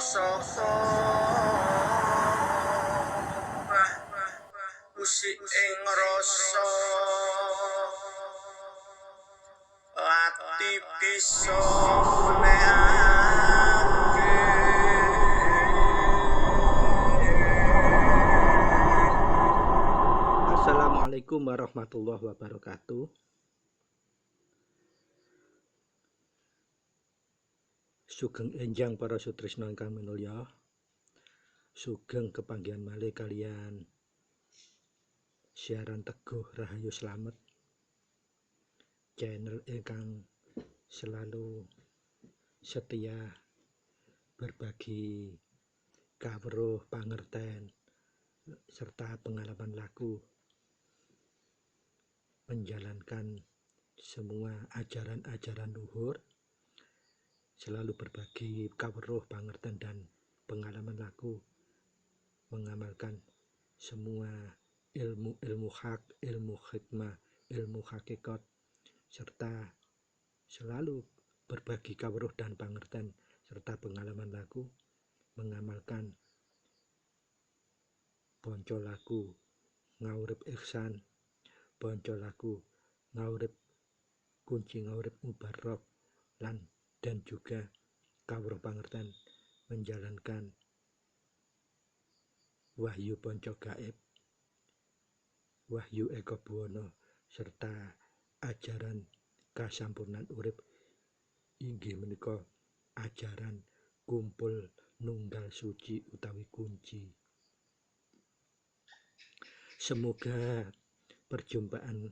saka musik ing rasa ati bisa menehake. Assalamualaikum warahmatullahi wabarakatuh. Sugeng enjang para sutresna ingkang minulya. Sugeng kepanggihan malih kalian siaran Teguh Rahayu Slamet, channel ingkang selalu setia berbagi kawruh pangerten serta pengalaman laku menjalankan semua ajaran-ajaran luhur, selalu berbagi kawruh pangerten dan pengalaman laku, mengamalkan semua ilmu hak, ilmu hikmah, ilmu hakikat, serta selalu berbagi kawruh dan pangerten serta pengalaman laku, mengamalkan ponco laku ngaurip ihsan, ponco laku ngaurip kunci ngaurip mubarok, dan juga kawruh pangerten menjalankan wahyu ponco gaib, wahyu eko buwono, serta ajaran kasampurnan urip inggih menika ajaran kumpul nunggal suci utawi kunci. Semoga perjumpaan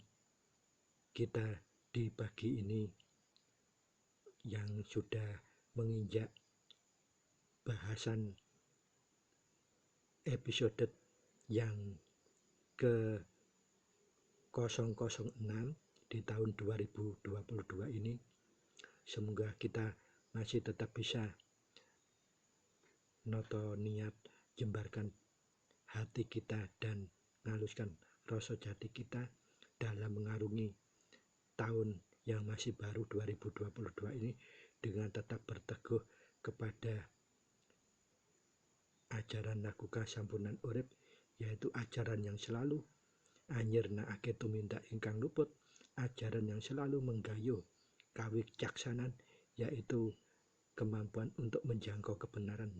kita di pagi ini yang sudah menginjak bahasan episode yang ke 006 di tahun 2022 ini, semoga kita masih tetap bisa noto niat jembarkan hati kita dan ngaluskan rasa jati kita dalam mengarungi tahun yang masih baru 2022 ini dengan tetap berteguh kepada ajaran laku kasampurnan urip, yaitu ajaran yang selalu anyirnakake tumindak ingkang luput, ajaran yang selalu menggayuh kawicaksanan, yaitu kemampuan untuk menjangkau kebenaran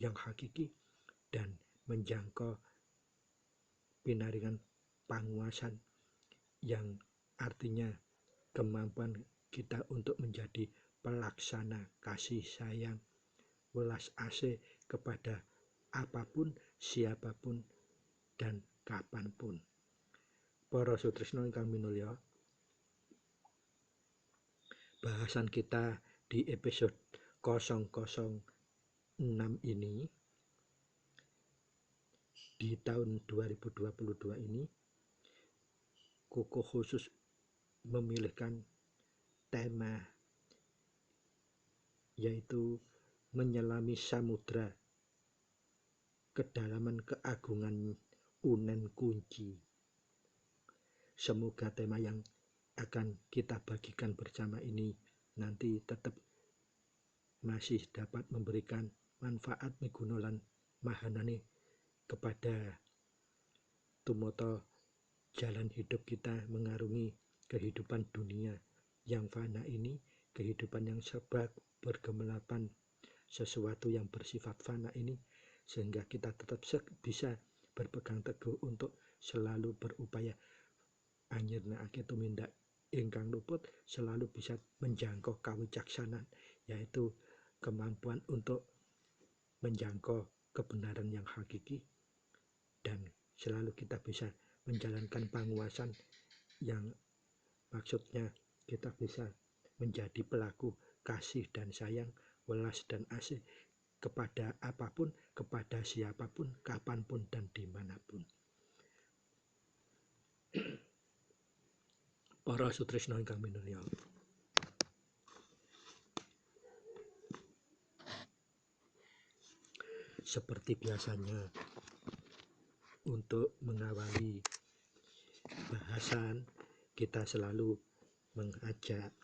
yang hakiki dan menjangkau pinaringan panguasan yang artinya kemampuan kita untuk menjadi pelaksana kasih sayang welas asih kepada apapun, siapapun, dan kapanpun. Para sutresna ingkang minulya, bahasan kita di episode 006 ini di tahun 2022 ini Koko khusus memilihkan tema yaitu menyelami samudra kedalaman keagungan unen kunci. Semoga tema yang akan kita bagikan bersama ini nanti tetap masih dapat memberikan manfaat migunolan mahanane kepada tumoto jalan hidup kita mengarungi kehidupan dunia yang fana ini, kehidupan yang serba bergelapan, sesuatu yang bersifat fana ini, sehingga kita tetap bisa berpegang teguh untuk selalu berupaya anyirnakake tumindak ingkang luput, selalu bisa menjangkau kawicaksanan, yaitu kemampuan untuk menjangkau kebenaran yang hakiki, dan selalu kita bisa menjalankan penguasaan yang maksudnya kita bisa menjadi pelaku kasih dan sayang, welas dan asih kepada apapun, kepada siapapun, kapanpun, dan dimanapun. Para sutresna ingkang minulya, seperti biasanya untuk mengawali bahasan kita selalu mengajak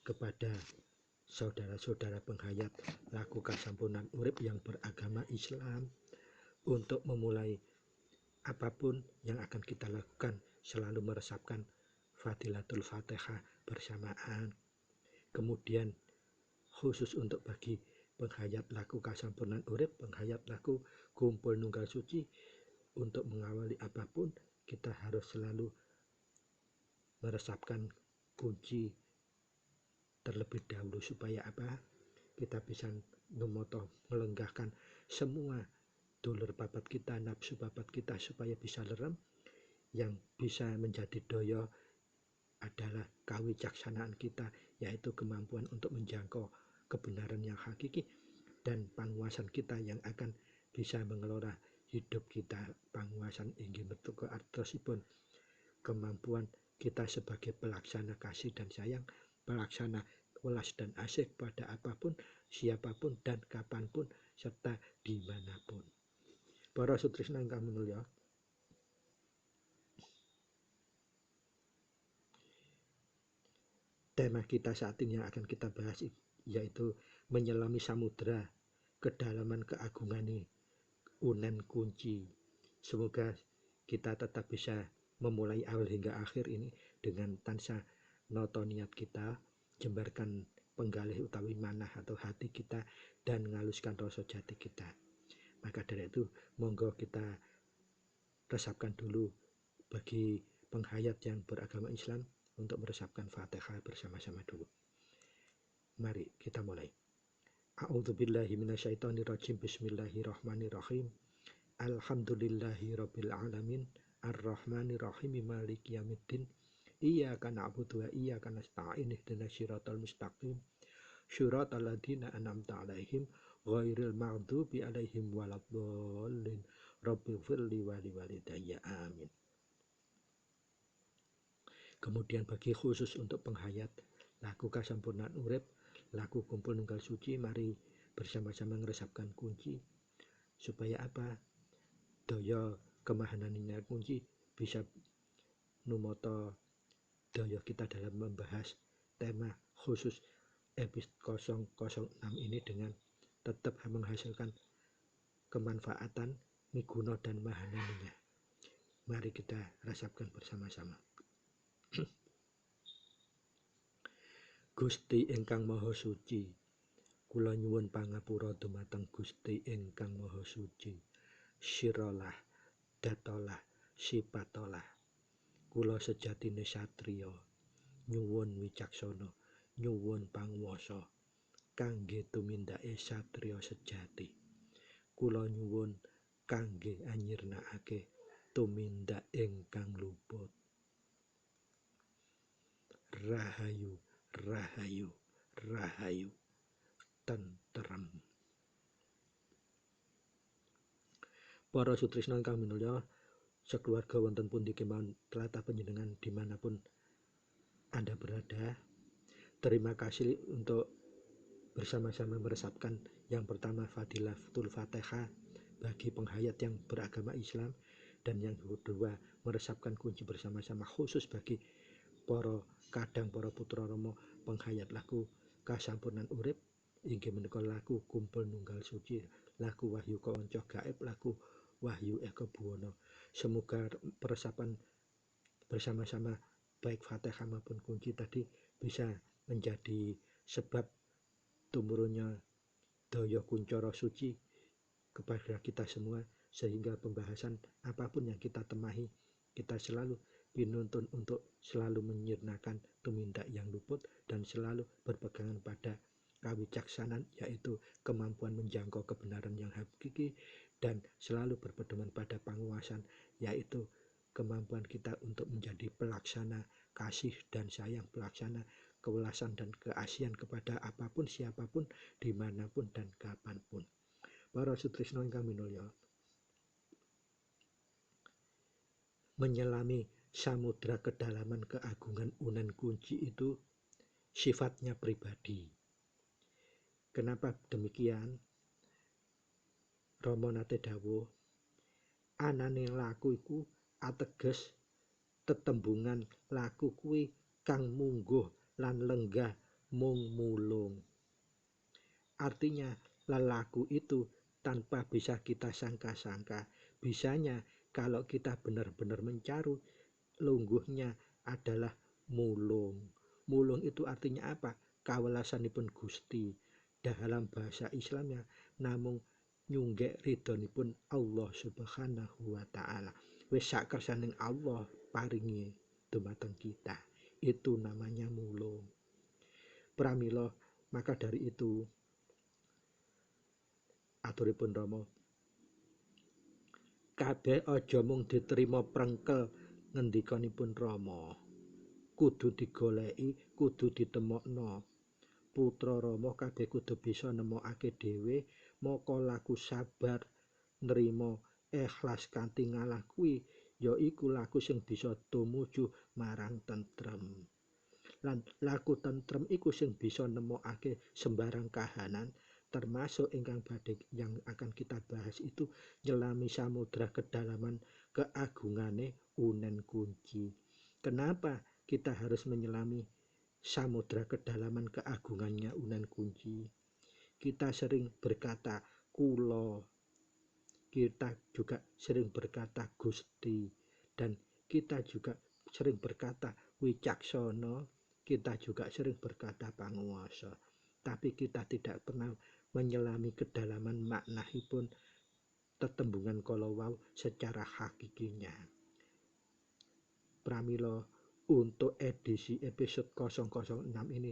kepada saudara-saudara penghayat laku kasampunan urip yang beragama Islam untuk memulai apapun yang akan kita lakukan selalu meresapkan Fadilatul Fatihah bersamaan. Kemudian khusus untuk bagi penghayat laku kasampurnan urip, penghayat laku kumpul nunggal suci, untuk mengawali apapun kita harus selalu meresapkan kunci terlebih dahulu supaya apa? Kita bisa melenggahkan semua dulur papat kita, nafsu papat kita supaya bisa lerem. Yang bisa menjadi daya adalah kawicaksanaan kita, yaitu kemampuan untuk menjangkau kebenaran yang hakiki, dan panguasan kita yang akan bisa mengelola hidup kita. Panguasan inggih metu artosipun kemampuan kita sebagai pelaksana kasih dan sayang, pelaksana welas dan asih pada apapun, siapapun, dan kapanpun, serta dimanapun. Para sutrisna ingkang minulya, tema kita saat ini yang akan kita bahas yaitu menyelami samudra kedalaman keagungan unen kunci. Semoga kita tetap bisa memulai awal hingga akhir ini dengan tansah noto niat kita, jembarkan penggalih utawi manah atau hati kita, dan ngaluskan rasa jati kita. Maka dari itu monggo kita resapkan dulu bagi penghayat yang beragama Islam untuk meresapkan Fatihah bersama-sama dulu. Mari kita mulai. A'udzubillahi minasyaitonirrajim. Bismillahirrahmanirrahim. Alhamdulillahirabbil alamin, arrahmanirrahim, maliki yaumiddin. Iyyaka na'budu wa iyyaka nasta'in, ihdinas siratal mustaqim, syiratal ladzina an'amta 'alaihim ghairil maghdubi 'alaihim waladdallin. Rabbighfirli wa liwalidayya, amin. Kemudian bagi khusus untuk penghayat laku kasampurnaan urip, laku kumpul nunggal suci, mari bersama-sama meresapkan kunci supaya apa? Daya kemahanannya kunci bisa numoto daya kita dalam membahas tema khusus episode 006 ini dengan tetap menghasilkan kemanfaatan miguno dan mahananinya. Mari kita resapkan bersama-sama. Gusti ingkang maha suci, kula nyuwun pangapura dumateng Gusti ingkang maha suci. Siralah, datolah, sipatolah. Kula sejatine satriya, nyuwun wicaksana, nyuwun panguwasa kangge tumindake satriya sejati. Kula nyuwun kangge anyirnakake tumindak ingkang luput. Rahayu, rahayu, rahayu, tentrem. Para sutrisna ingkang minulya, sekeluarga wonten pundi kemawon tlatah panjenengan dimanapun Anda berada, terima kasih untuk bersama-sama meresapkan yang pertama Fadilatul Fatihah bagi penghayat yang beragama Islam, dan yang kedua meresapkan kunci bersama-sama khusus bagi para kadang para putra rama penghayat laku kasampurnan urip inggih menika laku kumpul nunggal suci, laku wahyu kawanca gaib, laku wahyu eka buwana. Semoga peresapan bersama-sama baik Fatihah maupun kunci tadi bisa menjadi sebab tumurunnya daya kuncara suci kepada kita semua, sehingga pembahasan apapun yang kita temahi kita selalu dinuntun untuk selalu menyirnakan tumindak yang luput dan selalu berpegangan pada kawicaksanaan, yaitu kemampuan menjangkau kebenaran yang hakiki, dan selalu berpedoman pada penguasaan, yaitu kemampuan kita untuk menjadi pelaksana kasih dan sayang, pelaksana kewelasan dan keasian kepada apapun, siapapun, dimanapun dan kapanpun. Para sutrisna ingkang minulya, menyelami samudra kedalaman keagungan unen kunci itu sifatnya pribadi. Kenapa demikian? Rama nate dawuh, anane laku iku ateges tetembungan laku kuwi kang mungguh lan lenggah mung mulung. Artinya lelaku itu tanpa bisa kita sangka-sangka. Bisanya kalau kita benar-benar mencari, lungguhnya adalah mulung. Mulung itu artinya apa? Kawelasanipun Gusti. Dalam bahasa Islamnya namung nyunggek ridhonipun Allah Subhanahu wa taala. Wis sak kersaning Allah paringi dumateng kita. Itu namanya mulung. Pramila, maka dari itu aturipun Rama, kabeh aja mung diterima prengkel ngendikanipun Rama. Kudu digoleki, kudu ditemokno. Putra Rama kabeh kudu bisa nemokake dhewe, maka laku sabar, nrimo, ikhlas kanthi ngalah kuwi ya iku laku sing bisa tumuju marang tentrem. Lan laku tentrem iku sing bisa nemokake sembarang kahanan, termasuk ingkang badhe yang akan kita bahas itu nyelami samudra kedalaman keagungane unen kunci. Kenapa kita harus menyelami samudra kedalaman keagungannya unen kunci? Kita sering berkata kula, kita juga sering berkata Gusti, dan kita juga sering berkata wicaksana, kita juga sering berkata panguwasa. Tapi kita tidak pernah menyelami kedalaman maknahipun tetembungan kalawau secara hakikinya. Pramila, untuk edisi episode 006 ini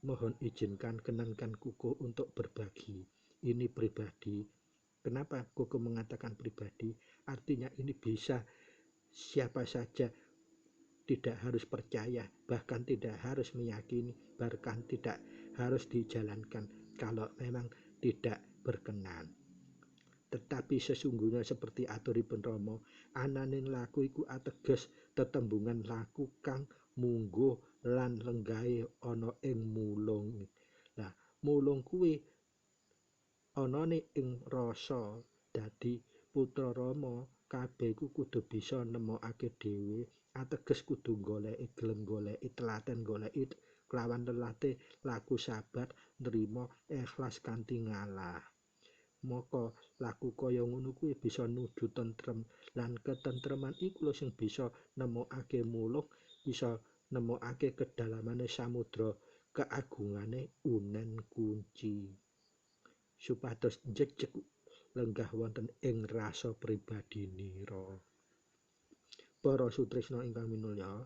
mohon izinkan kenankan Kuku untuk berbagi. Ini pribadi. Kenapa Kuku mengatakan pribadi? Artinya ini bisa siapa saja, tidak harus percaya, bahkan tidak harus meyakini, bahkan tidak harus dijalankan kalau memang tidak berkenan. Tetapi sesungguhnya seperti aturipun Rama, ananing laku iku ateges tetembungan laku kang mungguh lan lenggahe ana ing mulung. Lah, mulung kuwi anane ing rasa. Dadi putra Rama kabeh kudu bisa nemokake dhewe, ateges kudu goleki, gelem goleki, telaten goleki kelawan lelatih, laku sabar, nrimo, ikhlas kanthi ngalah. Maka laku kaya ngono kuwi bisa nuju tentrem, lan ketentreman iku lho sing bisa nemokake mulung, bisa nemokake kedalamane samudra keagungane unen kunci. Supados jejeg lenggah wonten ing rasa pribadinira. Para sutresna ingkang minulya,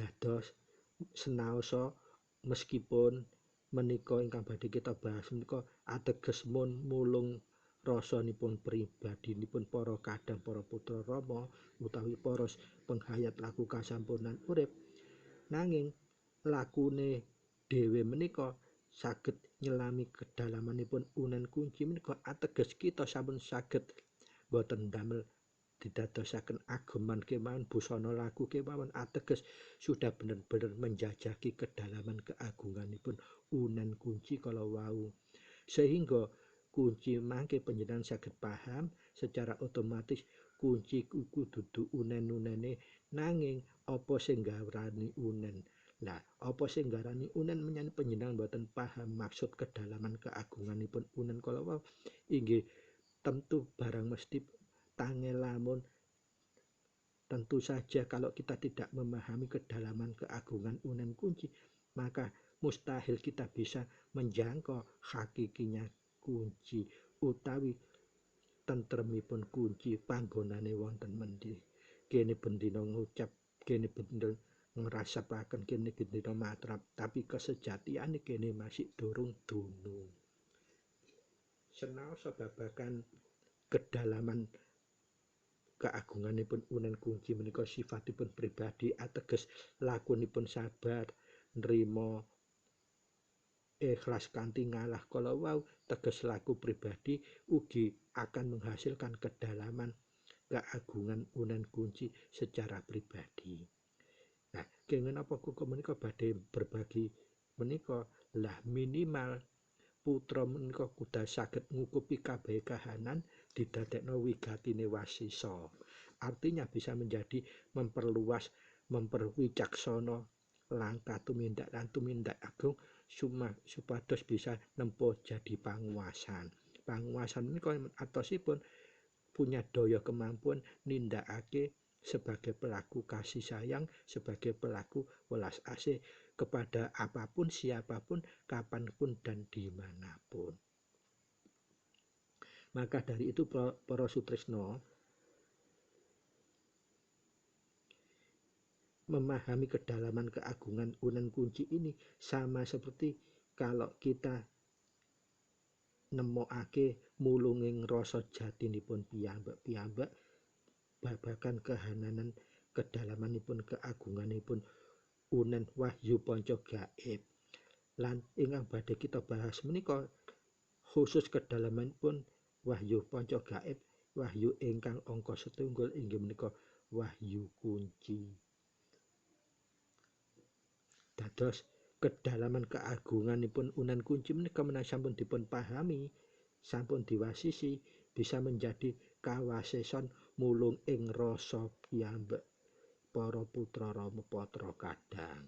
dados senaosa meskipun menika ingkang badhe kita bahas menika ateges mulung rasanipun pribadinipun para kadang para putra Rama utawi para penghayat laku kasampunan urip, nanging lakune dhewe menika saged nyelami kedalamanipun unen kunci menika ateges kita sampun saged boten damel didadosaken ageman kemawon, busana laku kemawon, ateges sudah benar-benar menjajaki kedalaman keagunganipun unen kunci kalau wau. Sehingga kunci mangke panjenengan saged paham secara otomatis kunci kudu dudu unen-unene, nanging apa sing nggarani unen. Lah, apa sing nggarani unen menyang panjenengan boten paham maksud kedalaman keagunganipun unen kalau wau, inggih tentu barang mesti tangelamun. Tentu saja kalau kita tidak memahami kedalaman keagungan unen kunci, maka mustahil kita bisa menjangkau hakikinya kunci utawi tentremipun kunci panggonane wonten mendi. Kene bendina ngucap, kene bendina ngrasapaken, kene bendina matrap, tapi kesejatiane kene masih durung dunung. Senaosa babagan kedalaman keagunganipun unen kunci menika sifatipun pribadi, ateges lakunipun sabar, nrimo, ikhlas kanthi ngalah kala wau, teges laku pribadi ugi akan menghasilkan kedalaman keagungan unen kunci secara pribadi. Nah, kenging apa Kuku menika badhe berbagi menika, lah minimal putra menika kudu saged ngukupi kabeh kahanan didadekno wigatine wasisa. Artinya bisa menjadi memperluas, memperwicaksana langkah tumindak lan tumindak agung supados bisa nempuh jadi panguwasan. Panguwasan menika atosipun punya daya kemampuan nindakake sebagai pelaku kasih sayang, sebagai pelaku welas asih kepada apapun, siapapun, kapanpun, dan dimanapun. Maka dari itu para sutresno, memahami kedalaman keagungan unen kunci ini sama seperti kalau kita nemokake mulunging rasa jatinipun piyambak babagan kehananan kedalamanipun keagunganipun unen wahyu panca gaib. Lan ingkang badhe kita bahas menika khusus kedalamanipun wahyu panca gaib, wahyu ingkang angka setunggal inggih menika wahyu kunci. Dados kedalaman keagunganipun unen kunci menika menawi sampun dipun pahami, sampun diwasisi, bisa menjadi kawasesan mulung ing rasa piyambak para putra Rama Patra kadang.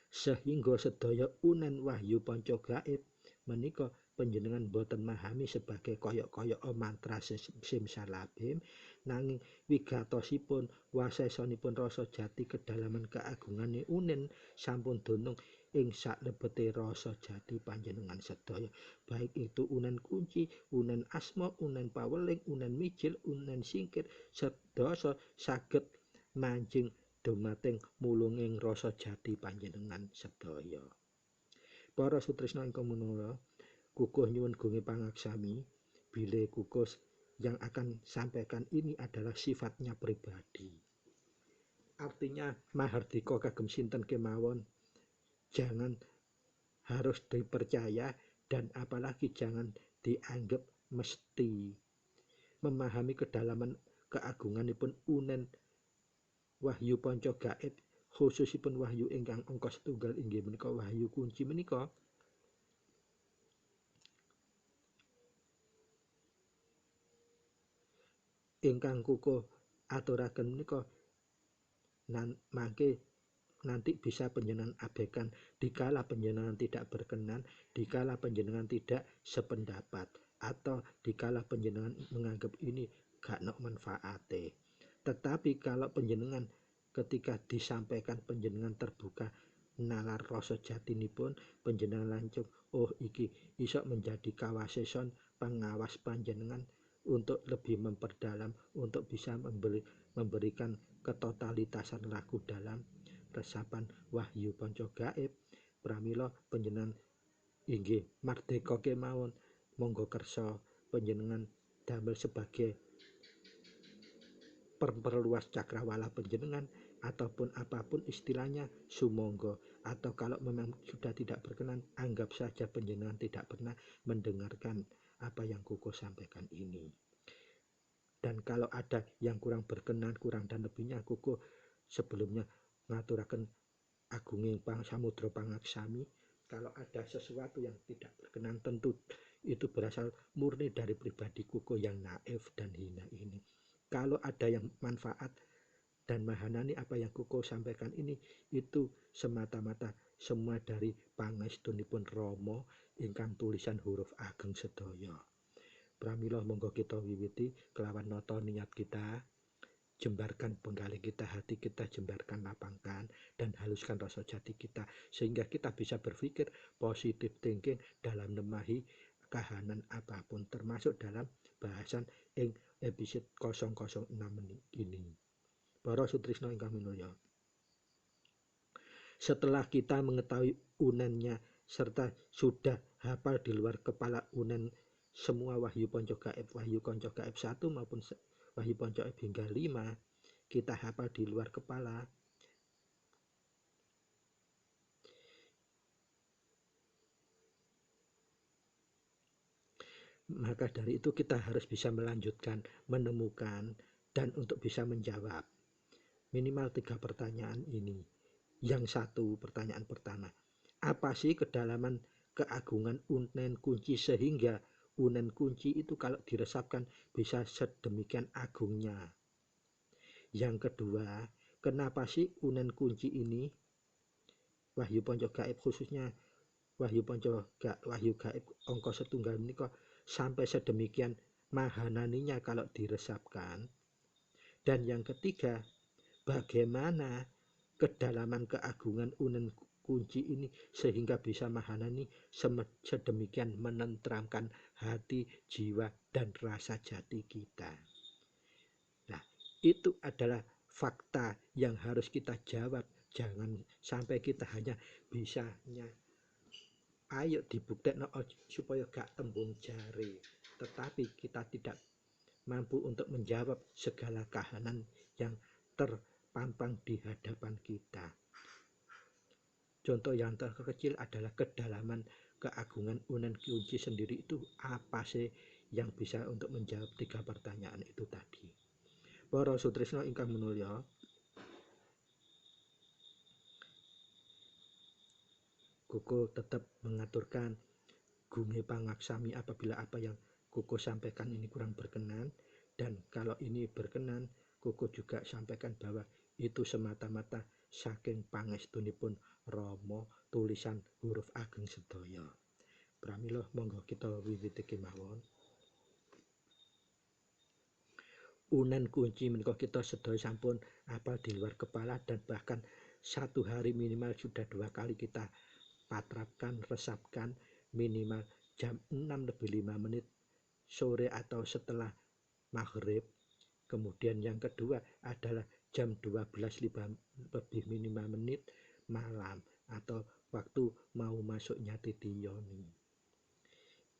Sehingga sedaya unen wahyu panca gaib menika panjenengan boten memahami sebagai koyok-koyok mantra simsalabim, nanging wigatosipun wasesanipun rasa jati kedalaman keagungane unen sampun dunung ing salebete rasa jati panjenengan sedaya, baik itu unen kunci, unen asma, unen paweling, unen mijil, unen singkir, sedasa saged mancing dumateng mulunging rasa jati panjenengan sedaya. Para sutresna ingkang menawa, kukuh nyuwun gunge pangaksami, bilih kukuh yang akan sampaikan ini adalah sifatnya pribadi. Artinya mahardika kagem sinten kemawon, jangan harus dipercaya dan apalagi jangan dianggap mesti. Memahami kedalaman keagunganipun unen wahyu panca gaib, khususipun wahyu ingkang angka setunggal inggih menika wahyu kunci menika, ingkang kukuh aturaken menika mangke nanti bisa panjenengan abaikan dikala panjenengan tidak berkenan, dikala panjenengan tidak sependapat, atau dikala panjenengan menganggap ini gak nok manfaate. Tetapi kalau panjenengan ketika disampaikan panjenengan terbuka nalar rasa jatinipun, panjenengan langsung oh iki iso menjadi kawasesan pengawas panjenengan untuk lebih memperdalam, untuk bisa memberikan ketotalitasan laku dalam resapan wahyu panca gaib. Pramila panjenengan inggih mardika kemawon, monggo kersa panjenengan damel sebagai perluas cakrawala panjenengan ataupun apapun istilahnya, sumonggo. Atau kalau memang sudah tidak berkenan, anggap saja panjenengan tidak pernah mendengarkan apa yang kukuh sampaikan ini. Dan kalau ada yang kurang berkenan, kurang dan lebihnya, kukuh sebelumnya ngaturaken agunging samudra pangaksami. Kalau ada sesuatu yang tidak berkenan, tentu itu berasal murni dari pribadi kukuh yang naif dan hina ini. Kalau ada yang manfaat dan mahanani apa yang kukuh sampaikan ini, itu semata-mata semua dari pangestunipun Rama ingkang tulisan huruf ageng sedaya. Pramila monggo kita wiwiti kelawan nata niat kita, jembarkan penggali kita, hati kita jembarkan, lapangkan dan haluskan rasa jati kita sehingga kita bisa berpikir positive thinking dalam nemahi kahanan apapun, termasuk dalam bahasan ing episode 006 ini. Para sutrisno ingkang minulya, setelah kita mengetahui unennya serta sudah hafal di luar kepala unen semua wahyu panca gaib, wahyu panca gaib 1 maupun wahyu panca gaib hingga 5, kita hafal di luar kepala, maka dari itu kita harus bisa melanjutkan, menemukan, dan untuk bisa menjawab minimal 3 pertanyaan ini. Yang satu, pertanyaan pertama, apa sih kedalaman keagungan unen kunci sehingga unen kunci itu kalau diresapkan bisa sedemikian agungnya? Yang kedua, kenapa sih unen kunci ini, wahyu ponco gaib khususnya wahyu gaib angka setunggal ini kok sampai sedemikian mahananinya kalau diresapkan. Dan yang ketiga, bagaimana kedalaman keagungan unen kunci ini sehingga bisa mahanani sedemikian menenteramkan hati, jiwa, dan rasa jati kita. Nah, itu adalah fakta yang harus kita jawab. Jangan sampai kita hanya bisanya ayo dibuktikan supaya gak tembung jari, tetapi kita tidak mampu untuk menjawab segala kahanan yang terpampang di hadapan kita. Contoh yang terkecil adalah kedalaman keagungan unen kunci sendiri itu apa sih yang bisa untuk menjawab 3 pertanyaan itu tadi. Para sutrisno ingkang minulya, Koko tetap mengaturkan gunge pangaksami apabila apa yang Koko sampaikan ini kurang berkenan, dan kalau ini berkenan, Koko juga sampaikan bahwa itu semata-mata saking pangestunipun Rama tulisan huruf ageng sedaya. Pramila monggo kita wiwiti kemawon. Unen kunci menika kita sedaya sampun apal di luar kepala, dan bahkan 1 hari minimal sudah 2 kali kita patrapkan, resapkan minimal jam 6:05 sore atau setelah maghrib. Kemudian yang kedua adalah jam 12:05 malam atau waktu mau masuknya titi yoni.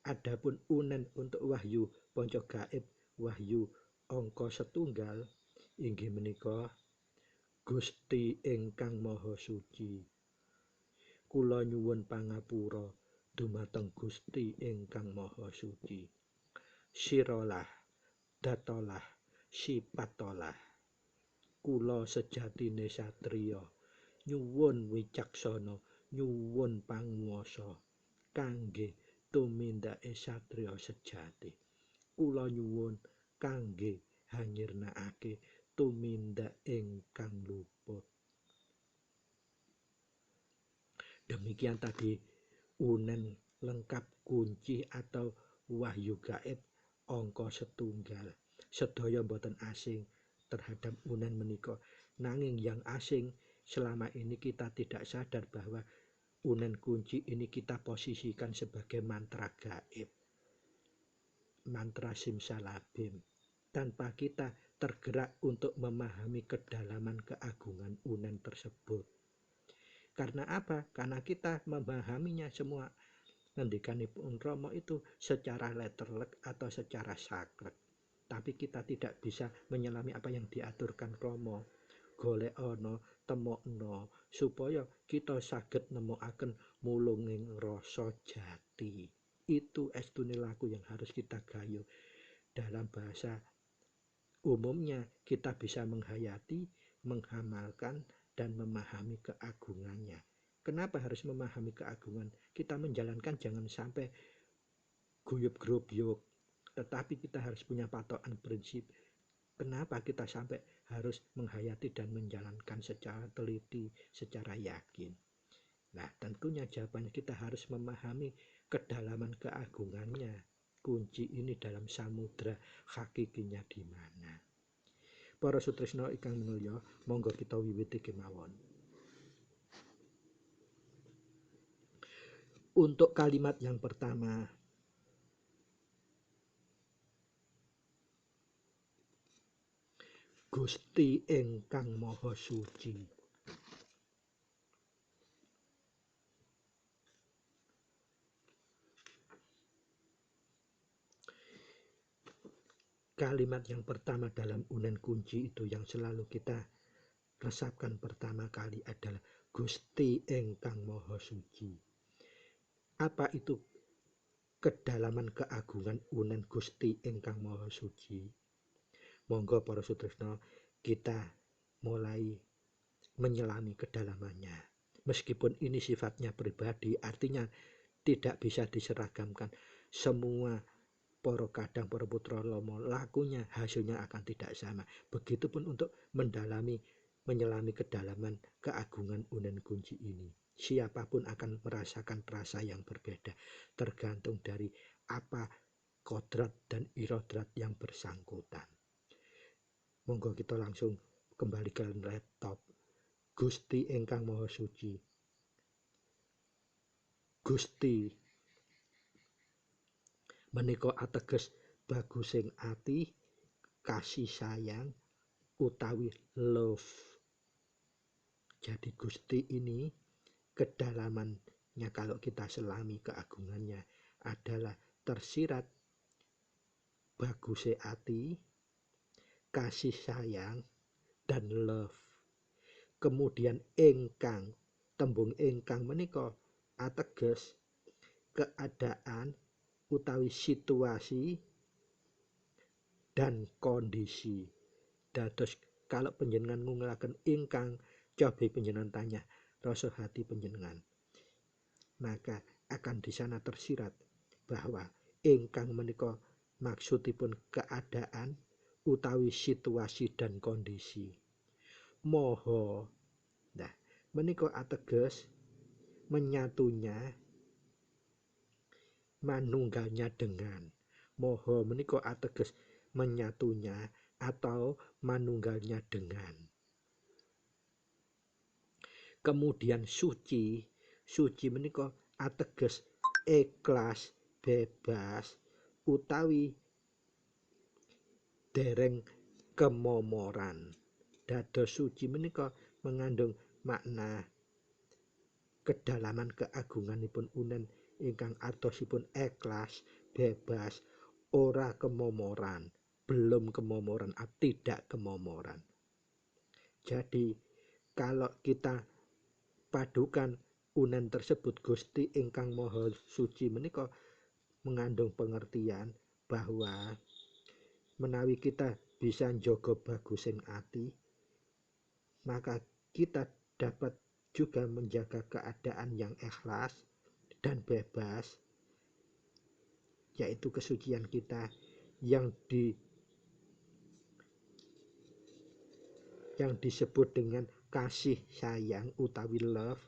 Adapun unen untuk wahyu ponco gaib, wahyu angka setunggal, inggih menika Gusti ingkang Maha Suci. Kula nyuwun pangapura dumateng Gusti ingkang Maha Suci. Sirolah, datolah, sipatolah. Kula sejatine satriya, nyuwun wicaksana, nyuwun panguwasa kangge tumindake satriya sejati. Kula nyuwun kangge hanyirnakake tumindak ingkang luput. Demikian tadi unen lengkap kunci atau wahyu gaib angka setunggal. Sedaya boten asing terhadap unen menika, nanging yang asing selama ini kita tidak sadar bahwa unen kunci ini kita posisikan sebagai mantra gaib, mantra simsalabim, tanpa kita tergerak untuk memahami kedalaman keagungan unen tersebut. Karena apa? Karena kita memahaminya semua ngendikanipun Rama itu secara letterlek atau secara saklek. Tapi kita tidak bisa menyelami apa yang diaturkan Rama. Golekana, temokna supaya kita saged nemokaken mulunging rasa jati. Itu estune laku yang harus kita gayuh. Dalam bahasa umumnya kita bisa menghayati, mengamalkan, dan memahami keagungannya. Kenapa harus memahami keagungan? Kita menjalankan jangan sampai guyub-gerobyok, tetapi kita harus punya patokan prinsip. Kenapa kita sampai harus menghayati dan menjalankan secara teliti, secara yakin? Nah, tentunya jawabannya kita harus memahami kedalaman keagungannya. Kunci ini dalam samudra hakikinya di mana? Para sutrisno ingkang minulya, monggo kita wiwiti kemawon. Untuk kalimat yang pertama, Gusti ingkang Maha Suci. Kalimat yang pertama dalam unen kunci itu yang selalu kita resapkan pertama kali adalah Gusti ingkang Maha Suci. Apa itu kedalaman keagungan unen Gusti ingkang Maha Suci? Monggo para sutrisno kita mulai menyelami kedalamannya. Meskipun ini sifatnya pribadi, artinya tidak bisa diseragamkan. Semua para kadang, para putra Rama, lakunya hasilnya akan tidak sama. Begitupun untuk mendalami, menyelami kedalaman keagungan unen kunci ini. Siapapun akan merasakan rasa yang berbeda, tergantung dari apa kodrat dan irodrat yang bersangkutan. Monggo kita langsung kembali ke laptop. Gusti ingkang Maha Suci. Gusti menika ateges bagusing ati, kasih sayang utawi love. Jadi Gusti ini kedalamannya kalau kita selami keagungannya adalah tersirat bagusnya ati, kasih sayang, dan love. Kemudian ingkang, tembung ingkang menika ateges keadaan utawi situasi dan kondisi. Dados kalau panjenengan ngungelaken ingkang, coba panjenengan tanya rasa hati panjenengan, maka akan di sana tersirat bahwa ingkang menika maksudipun keadaan utawi situasi dan kondisi. Moho, nah menika ateges menyatunya, manunggalnya dengan. Moho menika ateges menyatunya atau manunggalnya dengan. Kemudian suci, suci menika ateges ikhlas, bebas utawi dereng kemomoran. Dados suci menika mengandung makna kedalaman keagunganipun unen ingkang artosipun ikhlas, bebas, ora kemomoran, belum kemomoran, tidak kemomoran. Jadi kalau kita padukan unen tersebut, Gusti ingkang Maha Suci menika mengandung pengertian bahwa menawi kita bisa njaga bagusing ati, maka kita dapat juga menjaga keadaan yang ikhlas dan bebas, yaitu kesucian kita yang disebut dengan kasih sayang utawi love,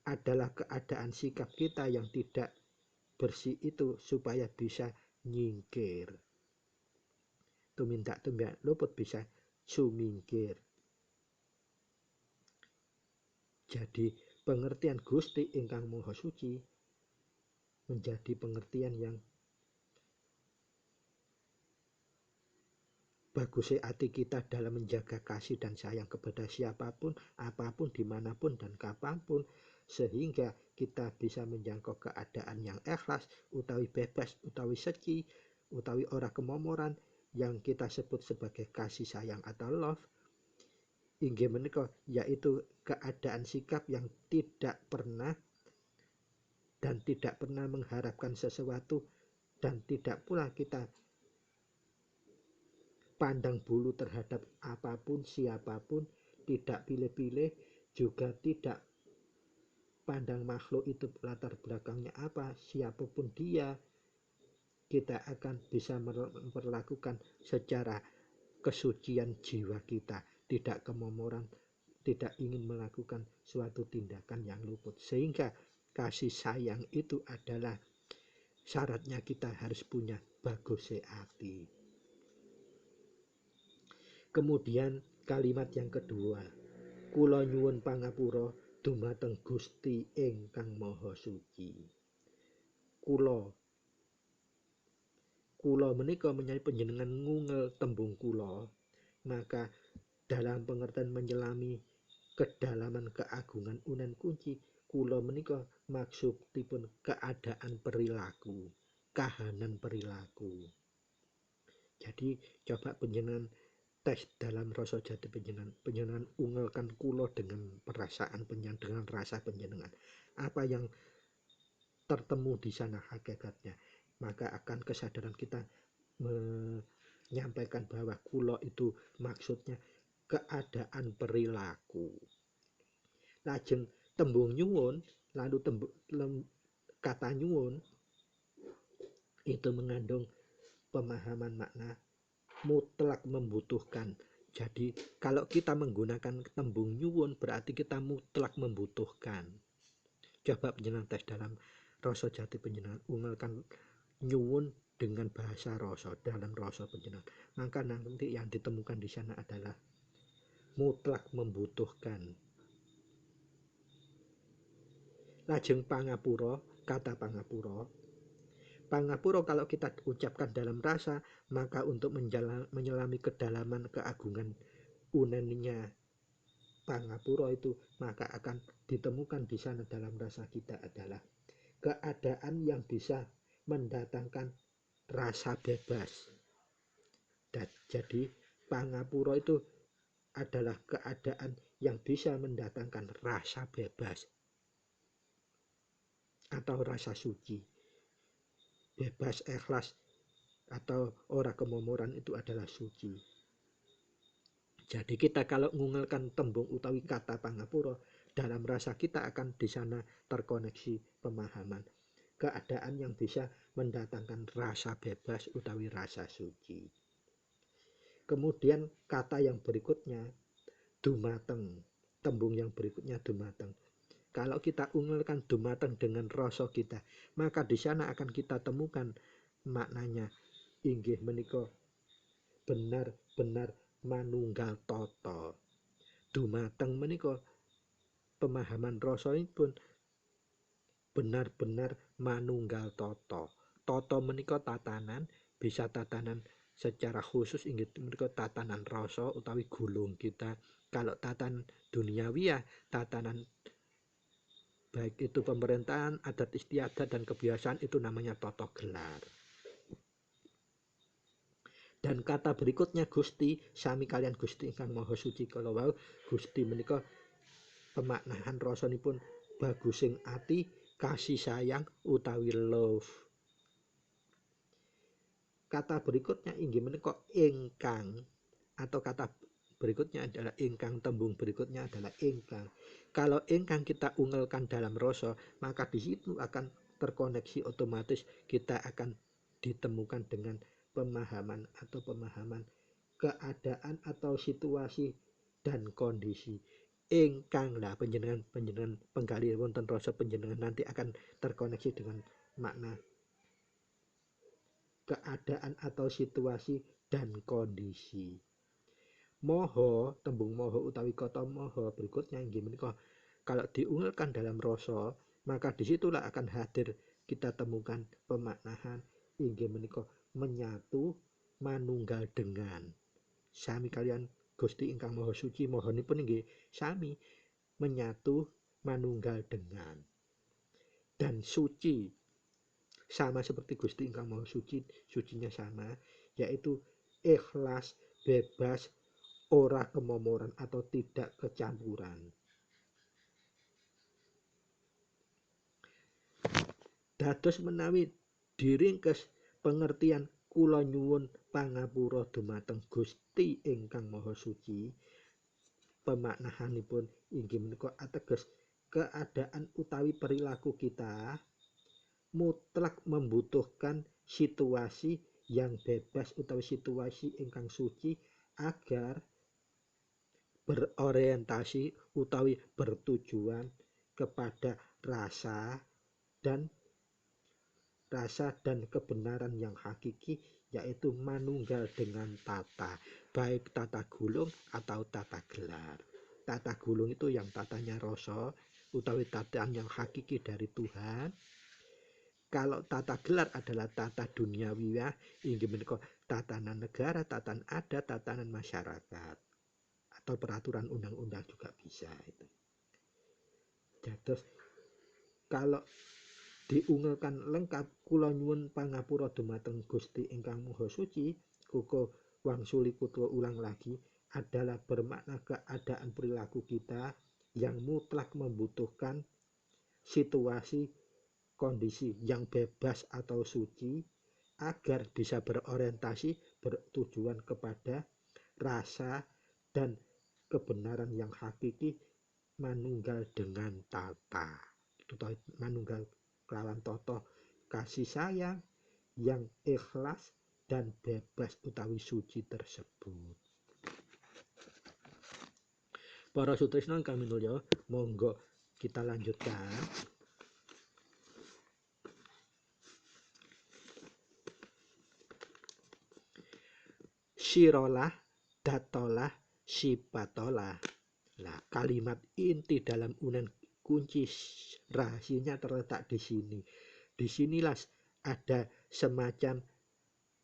adalah keadaan sikap kita yang tidak bersih itu supaya bisa nyingkir. Tumindak luput bisa sumingkir. Jadi pengertian Gusti ingkang Maha Suci menjadi pengertian yang bagusnya hati kita dalam menjaga kasih dan sayang kepada siapapun, apapun, dimanapun, dan kapanpun, sehingga kita bisa menjangkau keadaan yang ikhlas, utawi bebas, utawi seci, utawi ora kemomoran, yang kita sebut sebagai kasih sayang atau love. Inggih menika yaitu keadaan sikap yang tidak pernah dan tidak pernah mengharapkan sesuatu, dan tidak pula kita pandang bulu terhadap apapun, siapapun, tidak pilih-pilih, juga tidak pandang makhluk itu latar belakangnya apa, siapapun dia, kita akan bisa memperlakukan secara kesucian jiwa kita, tidak kemomoran, tidak ingin melakukan suatu tindakan yang luput. Sehingga kasih sayang itu adalah syaratnya kita harus punya bagus hati. Kemudian kalimat yang kedua, kula nyuwun pangapura dumateng Gusti ingkang Maha Suci. Kula menika menyai panjenengan ngungel tembung kula, maka dalam pengertian menyelami kedalaman keagungan unen kunci, kula menika maksudipun keadaan perilaku, kahanan perilaku. Jadi coba panjenengan tes dalam rasa jati panjenengan ungelkan kula dengan perasaan panjenengan, dengan rasa panjenengan. Apa yang tertemu di sana hakikatnya, maka akan kesadaran kita menyampaikan bahwa kula itu maksudnya keadaan perilaku. Lajeng tembung nyuwun, lalu kata nyuwun itu mengandung pemahaman makna mutlak membutuhkan, Jadi kalau kita menggunakan tembung nyuwun berarti kita mutlak membutuhkan. Coba panjenengan tes dalam rasa jati panjenengan ungelkan nyuwun dengan bahasa rasa dalam rasa panjenengan. Maka nanti yang ditemukan di sana adalah mutlak membutuhkan. Lajeng pangapura, kata pangapura. Pangapura kalau kita ucapkan dalam rasa, maka untuk menyelami kedalaman keagungan unennya pangapura itu, maka akan ditemukan di sana dalam rasa kita adalah keadaan yang bisa mendatangkan rasa bebas. Dan jadi pangapura itu adalah keadaan yang bisa mendatangkan rasa bebas atau rasa suci. Bebas, ikhlas, atau ora kemomoran itu adalah suci. Jadi kita kalau mengungalkan tembung utawi kata pangapura, dalam rasa kita akan di sana terkoneksi pemahaman keadaan yang bisa mendatangkan rasa bebas utawi rasa suci. Kemudian kata yang berikutnya dumateng, tembung yang berikutnya dumateng. Kalau kita ungalkan dumateng dengan rasa kita, maka di sana akan kita temukan maknanya inggih menika benar-benar manunggal tata. Dumateng menika pemahaman rasaipun benar-benar manunggal tata. Tata menika tatanan, bisa tatanan secara khusus inggih menika tatanan rasa utawi gulung kita. Kalau tatanan duniawi ya tatanan baik itu pemerintahan, adat istiadat dan kebiasaan itu namanya tata gelar. Dan kata berikutnya Gusti, sami kalian Gusti ingkang Maha Suci kala wau. Gusti menika pemaknaan rasanipun bagusing ati, kasih sayang utawi love. Kata berikutnya inggih menika ingkang, atau kata berikutnya adalah ingkang, tembung berikutnya adalah ingkang. Kalau ingkang kita ungelkan dalam rasa, maka di situ akan terkoneksi otomatis kita akan ditemukan dengan pemahaman keadaan atau situasi dan kondisi. Ingkang lah panjenengan penggali wonten rasa panjenengan nanti akan terkoneksi dengan makna keadaan atau situasi dan kondisi. Moho, tembung moho utawi kata moho berikutnya inggih menika kalau diungalkan dalam rasa, maka disitulah akan hadir kita temukan pemaknaan inggih menika menyatu manunggal dengan. Sami kalian Gusti ingkang Maha Suci, mohonipun inggih sami menyatu manunggal dengan. Dan suci sama seperti Gusti ingkang Maha Suci, sucinya sama, yaitu ikhlas, bebas, ora kemomoran atau tidak kecampuran. Dados menawi diringkes pengertian kula nyuwun pangapura dumateng Gusti ingkang Maha Suci, pemaknaanipun inggih menika ateges keadaan utawi perilaku kita mutlak membutuhkan situasi yang bebas utawi situasi ingkang suci agar berorientasi utawi bertujuan kepada rasa dan kebenaran yang hakiki, yaitu manunggal dengan tata, baik tata gulung atau tata gelar. Tata gulung itu yang tatanya rasa utawi tataan yang hakiki dari Tuhan. Kalau tata gelar adalah tata duniawi ya, inggih menika tatanan negara, tatanan adat, tatanan masyarakat, atau peraturan undang-undang juga bisa itu. Dados kalau diungelkan lengkap kula nyuwun pangapura dumateng Gusti ingkang Maha Suci, kuko wangsuli kutwa ulang lagi adalah bermakna keadaan perilaku kita yang mutlak membutuhkan situasi kondisi yang bebas atau suci agar bisa berorientasi bertujuan kepada rasa dan kebenaran yang hakiki manunggal dengan tata. Itu manunggal kelawan tata kasih sayang yang ikhlas dan bebas utawi suci tersebut. Para sutresna kami mulya, monggo kita lanjutkan. Sirolah, datolah, sipatolah. Nah, kalimat inti dalam unen kunci rahasianya terletak di sini. Disinilah ada semacam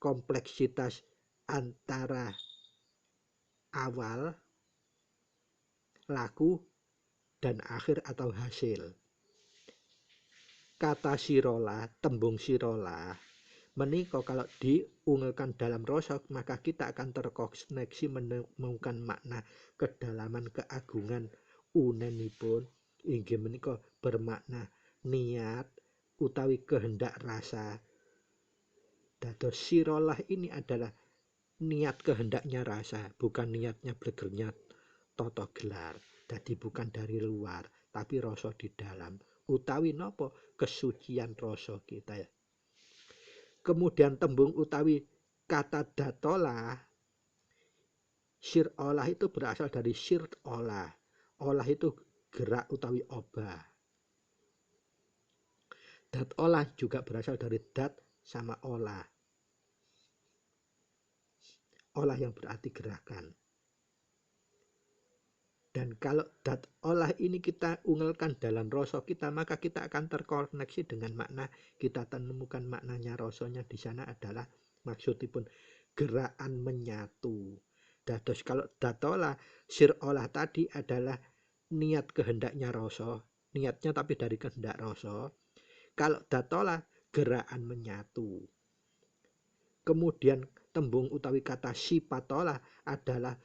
kompleksitas antara awal, laku, dan akhir atau hasil. Kata sirolah, tembung sirolah, menika kalau diungelkan dalam rasa, maka kita akan terkoneksi menemukan makna kedalaman keagungan unenipun, inggih menika bermakna niat utawi kehendak rasa. Dados sirolah ini adalah niat kehendaknya rasa, bukan niatnya blegernya toto gelar. Jadi bukan dari luar, tapi rasa di dalam. Utawi nopo kesucian rasa kita ya. Kemudian tembung utawi kata datolah, sirolah itu berasal dari sir olah. Olah itu gerak utawi obah. Dat olah juga berasal dari dat sama olah. Olah yang berarti gerakan. Dan kalau dat olah ini kita ungelkan dalam rasa kita, maka kita akan terkoneksi dengan makna. Kita temukan maknanya rasanya di sana adalah maksudipun gerakan menyatu. Dados kalau dat olah, sir olah tadi adalah niat kehendaknya rasa, niatnya tapi dari kehendak rasa. Kalau dat olah, gerakan menyatu. Kemudian tembung utawi kata sipatolah adalah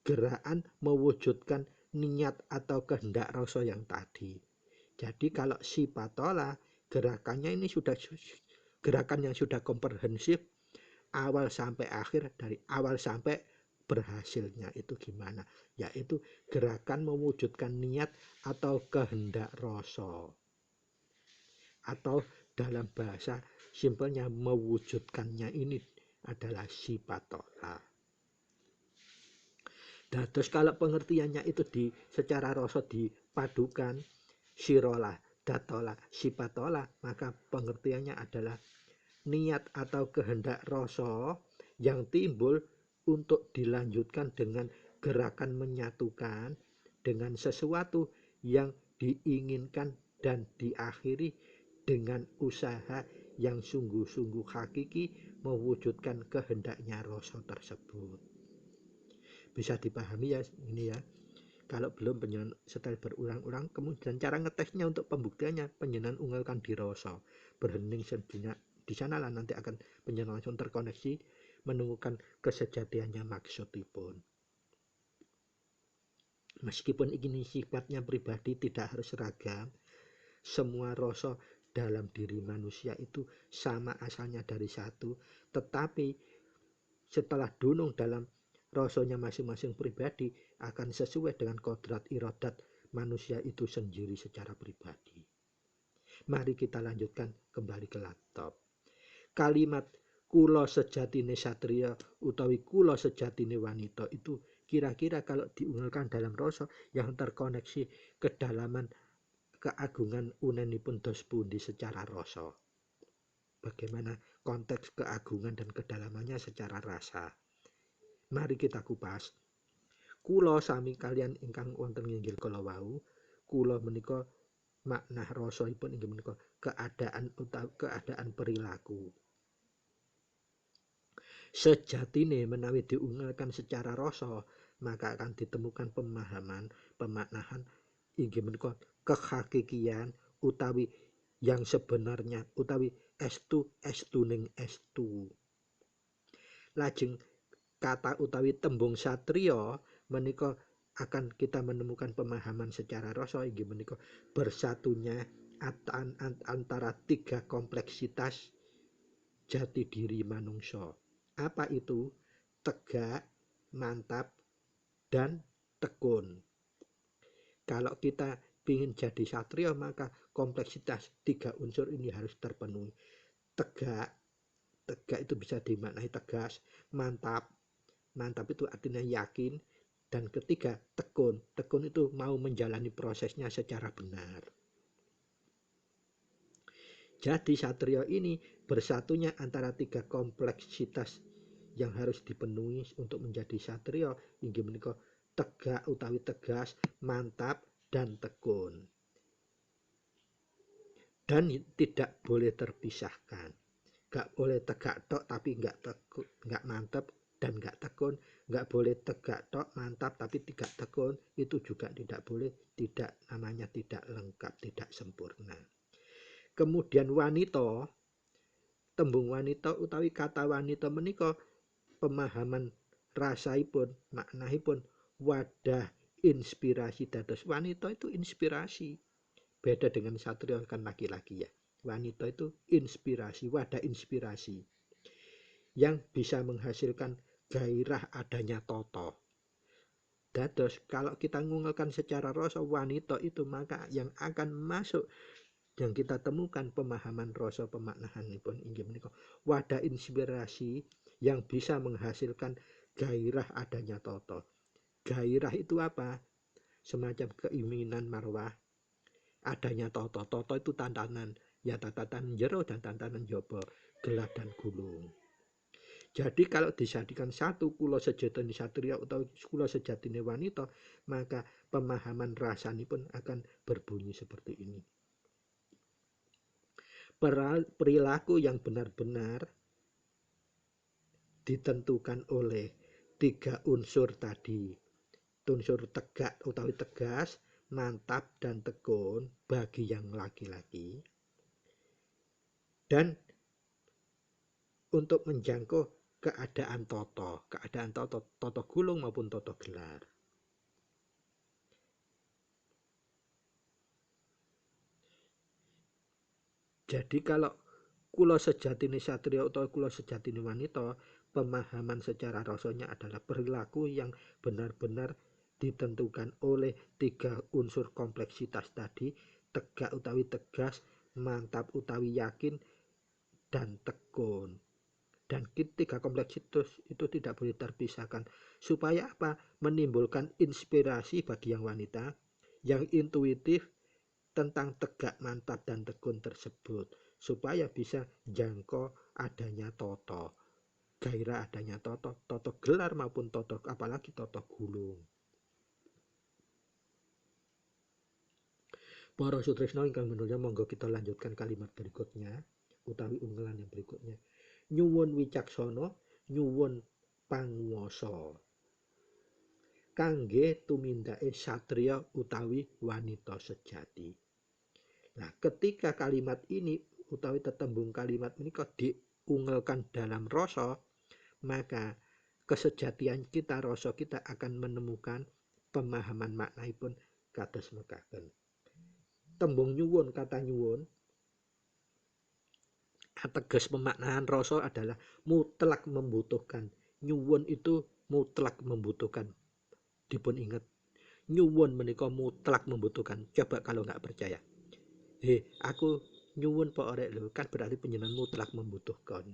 gerakan mewujudkan niat atau kehendak rasa yang tadi. Jadi kalau sipatolah, gerakannya ini sudah gerakan yang sudah komprehensif, awal sampai akhir, dari awal sampai berhasilnya itu gimana? Yaitu gerakan mewujudkan niat atau kehendak rasa. Atau dalam bahasa simpelnya mewujudkannya ini adalah sipatolah. Nah, terus kalau pengertiannya itu secara rasa dipadukan, sirolah, datolah, sipatolah, maka pengertiannya adalah niat atau kehendak rasa yang timbul untuk dilanjutkan dengan gerakan menyatukan dengan sesuatu yang diinginkan dan diakhiri dengan usaha yang sungguh-sungguh hakiki mewujudkan kehendaknya rasa tersebut. Bisa dipahami ya ini ya. Kalau belum penjenengan setelah berulang-ulang, kemudian cara ngetesnya untuk pembuktiannya penjenengan unggulkan di rasa, berhening sejenak. Di sanalah nanti akan penjenengan langsung terkoneksi menemukan kesejatiannya maksudipun. Meskipun ini sifatnya pribadi, tidak harus seragam. Semua rasa dalam diri manusia itu sama asalnya dari satu, tetapi setelah dunung dalam rasanya masing-masing pribadi akan sesuai dengan kodrat iradat manusia itu sendiri secara pribadi. Mari kita lanjutkan kembali ke laptop. Kalimat kula sejatine satria utawi kula sejatine wanita itu kira-kira kalau diunggulkan dalam rasa yang terkoneksi kedalaman keagungan unenipun dos pundi secara rasa. Bagaimana konteks keagungan dan kedalamannya secara rasa. Mari kita kupas. Kula sami kalian ingkang wonten nginggil kala wau, kula menika makna rasaipun inggih menika keadaan perilaku. Sejatine menawi diungelkan secara rasa, maka akan ditemukan pemaknaan inggih menika kehakikian utawi yang sebenarnya utawi estuning estu. Lajeng kata utawi tembung satria menika akan kita menemukan pemahaman secara rasa inggih menika bersatunya antara tiga kompleksitas jati diri manungsa. Apa itu? Tegak, mantap, dan tekun. Kalau kita ingin jadi satria, maka kompleksitas tiga unsur ini harus terpenuhi. Tegak itu bisa dimaknai tegas. Mantap itu artinya yakin. Dan ketiga, tekun. Tekun itu mau menjalani prosesnya secara benar. Jadi satrio ini bersatunya antara tiga kompleksitas yang harus dipenuhi untuk menjadi satrio, inggih menika tegak utawi tegas, mantap dan tekun. Dan tidak boleh terpisahkan. Gak boleh tegak tok tapi nggak mantap dan nggak tekun. Nggak boleh tegak tok mantap tapi tidak tekun. Itu juga tidak boleh. Tidak, namanya tidak lengkap, tidak sempurna. Kemudian wanita, tembung wanita utawi kata wanita menika pemahaman rasaipun, maknahipun wadah inspirasi dados wanita itu inspirasi. Beda dengan satria kan laki-laki ya. Wanita itu inspirasi, wadah inspirasi yang bisa menghasilkan gairah adanya toto. Dados kalau kita ngungkelkan secara rasa wanita itu, maka yang akan masuk yang kita temukan pemahaman rasa pemaknaanipun inggih menika wadah inspirasi yang bisa menghasilkan gairah adanya toto. Gairah itu apa? Semacam keinginan marwah adanya toto. Toto itu tantanan, ya tantanan jero dan tantanan jopo, gelap dan gulung. Jadi kalau disadikan satu kula sejatine satria atau kula sejatine wanita, maka pemahaman rasanipun akan berbunyi seperti ini. Perilaku yang benar-benar ditentukan oleh tiga unsur tadi. Unsur tegak utawi tegas, mantap dan tekun bagi yang laki-laki. Dan untuk menjangkau keadaan toto gulung maupun toto gelar. Jadi kalau kula sejatine satria atau kula sejatine wanita, pemahaman secara rasanya adalah perilaku yang benar-benar ditentukan oleh tiga unsur kompleksitas tadi, tegak utawi tegas, mantap utawi yakin, dan tekun. Dan tiga kompleksitas itu tidak boleh terpisahkan. Supaya apa? Menimbulkan inspirasi bagi yang wanita, yang intuitif tentang tegak, mantap, dan tekun tersebut. Supaya bisa jangkau adanya toto. Gairah adanya toto. Toto gelar maupun toto, apalagi toto gulung. Para sutresna ingkang menulya, monggo kita lanjutkan kalimat berikutnya utawi unggalan yang berikutnya. Nyuwun wicaksana, nyuwun panguwasa kangge tumindake satria utawi wanita sejati. Nah, ketika kalimat ini utawi tetembung kalimat menika diungelkan dalam rasa, maka kesejatian kita, rasa kita akan menemukan pemahaman maknaipun kados mekaten. Tembung nyuwun, kata nyuwun ateges pemaknaan rasa adalah mutlak membutuhkan. Nyuwun itu mutlak membutuhkan. Dipun ingat, nyuwun menika mutlak membutuhkan. Coba kalau nggak percaya. Aku nyuwun Pak Orek lho, kan berarti panjenengan mutlak membutuhkan.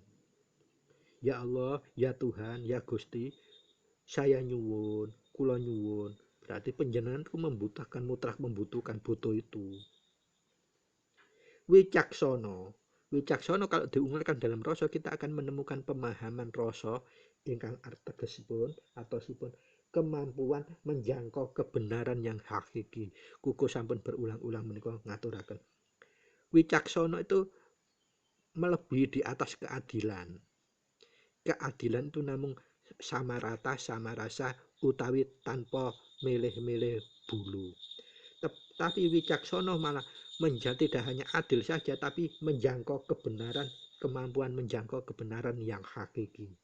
Ya Allah, ya Tuhan, ya Gusti, saya nyuwun, kula nyuwun. Berarti panjenengan ku membutuhkan, mutlak membutuhkan, butuh itu. Wicaksana. Wicaksana kalau diunggulkan dalam rasa, kita akan menemukan pemahaman rasa ingkang artegesipun atosipun kemampuan menjangkau kebenaran yang hakiki. Kuku sampun berulang-ulang menika ngaturaken. Wicaksana itu melebihi di atas keadilan. Keadilan itu namung sama rata, sama rasa, utawi tanpa milih-milih bulu. Tapi wicaksana malah tidak hanya adil saja, tapi menjangkau kebenaran, kemampuan menjangkau kebenaran yang hakiki.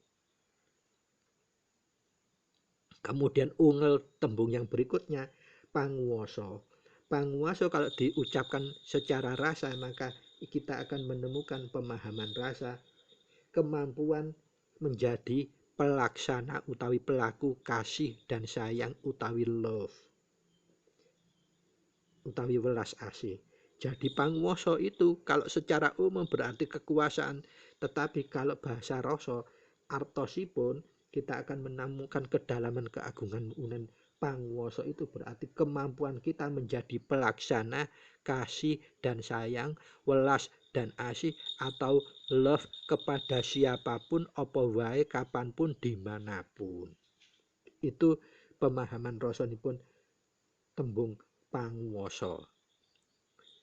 Kemudian ungel tembung yang berikutnya, panguwasa. Panguwasa kalau diucapkan secara rasa, maka kita akan menemukan pemahaman rasa, kemampuan menjadi pelaksana utawi pelaku kasih dan sayang utawi love, utawi welas asih. Jadi panguwasa itu kalau secara umum berarti kekuasaan, tetapi kalau bahasa rasa artosipun kita akan menemukan kedalaman keagungan unen Panguwasa itu berarti kemampuan kita menjadi pelaksana kasih dan sayang, welas dan asih atau love kepada siapapun, apa wae, kapanpun, dimanapun. Itu pemahaman rasanipun tembung panguwasa.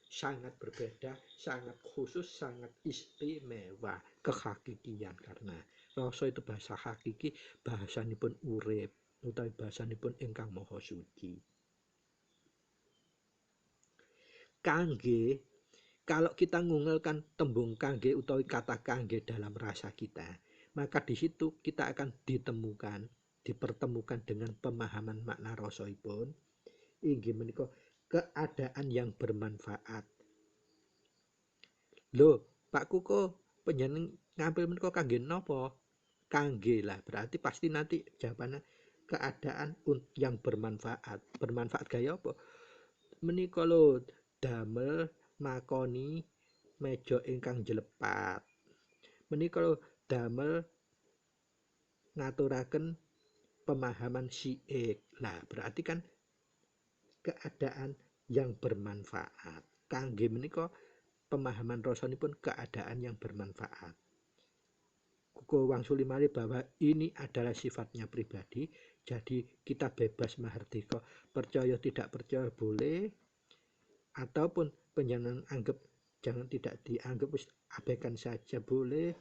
Sangat berbeda, sangat khusus, sangat istimewa, kehakikian, karena rasa itu bahasa hakiki, bahasanipun urip utawi bahasanipun ingkang maha suci. Kangge, kalau kita ngungelkan tembung kangge utawi kata kangge dalam rasa kita, maka di situ kita akan dipertemukan dengan pemahaman makna rasaipun inggih menika keadaan yang bermanfaat. Loh, Pak Kuko, panjenengan ngambil menika kangge napa? Kangge lah, berarti pasti nanti jawabannya keadaan yang bermanfaat. Bermanfaat gaya apa? Menika lho damel makoni meja ingkang jelepat. Menika lho damel ngaturaken pemahaman siik. Lah, berarti kan keadaan yang bermanfaat. Kangge menika pemahaman rasanipun keadaan yang bermanfaat. Kuko wangsuli malih bahwa ini adalah sifatnya pribadi, jadi kita bebas mahardika, percaya tidak percaya boleh, ataupun panjenengan anggap jangan, tidak dianggap, abaikan saja boleh.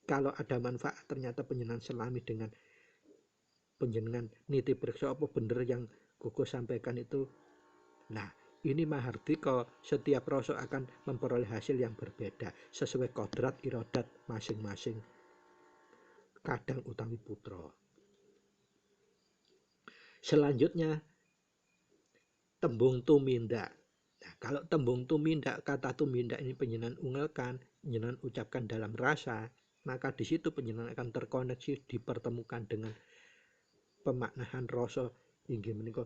Kalau ada manfaat ternyata panjenengan selami dengan panjenengan niti periksa apa bener yang Kuko sampaikan itu. Nah, ini mahardika, setiap rasa akan memperoleh hasil yang berbeda sesuai kodrat iradat masing-masing kadang utawi putra. Selanjutnya tembung tumindak. Nah, kalau tembung tumindak, kata tumindak ini panjenengan ungelkan, panjenengan ucapkan dalam rasa, maka di situ panjenengan akan terkoneksi, dipertemukan dengan pemaknaan rasa inggih menika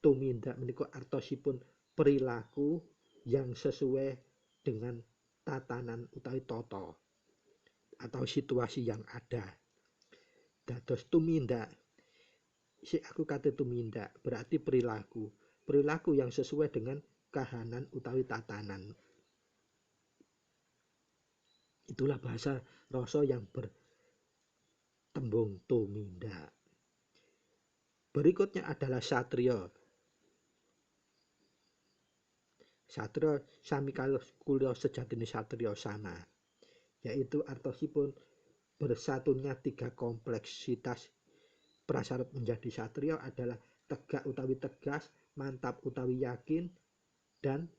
tumindak menika artosipun perilaku yang sesuai dengan tatanan utawi tata atau situasi yang ada. Dados tumindak, aku kata tumindak berarti perilaku yang sesuai dengan kahanan utawi tatanan. Itulah bahasa rasa yang bertembung tumindak. Berikutnya adalah satria. Satria sami kula sejatine satria sama, yaitu artosipun bersatunya 3 kompleksitas prasyarat menjadi satria adalah tegak utawi tegas, mantap utawi yakin, dan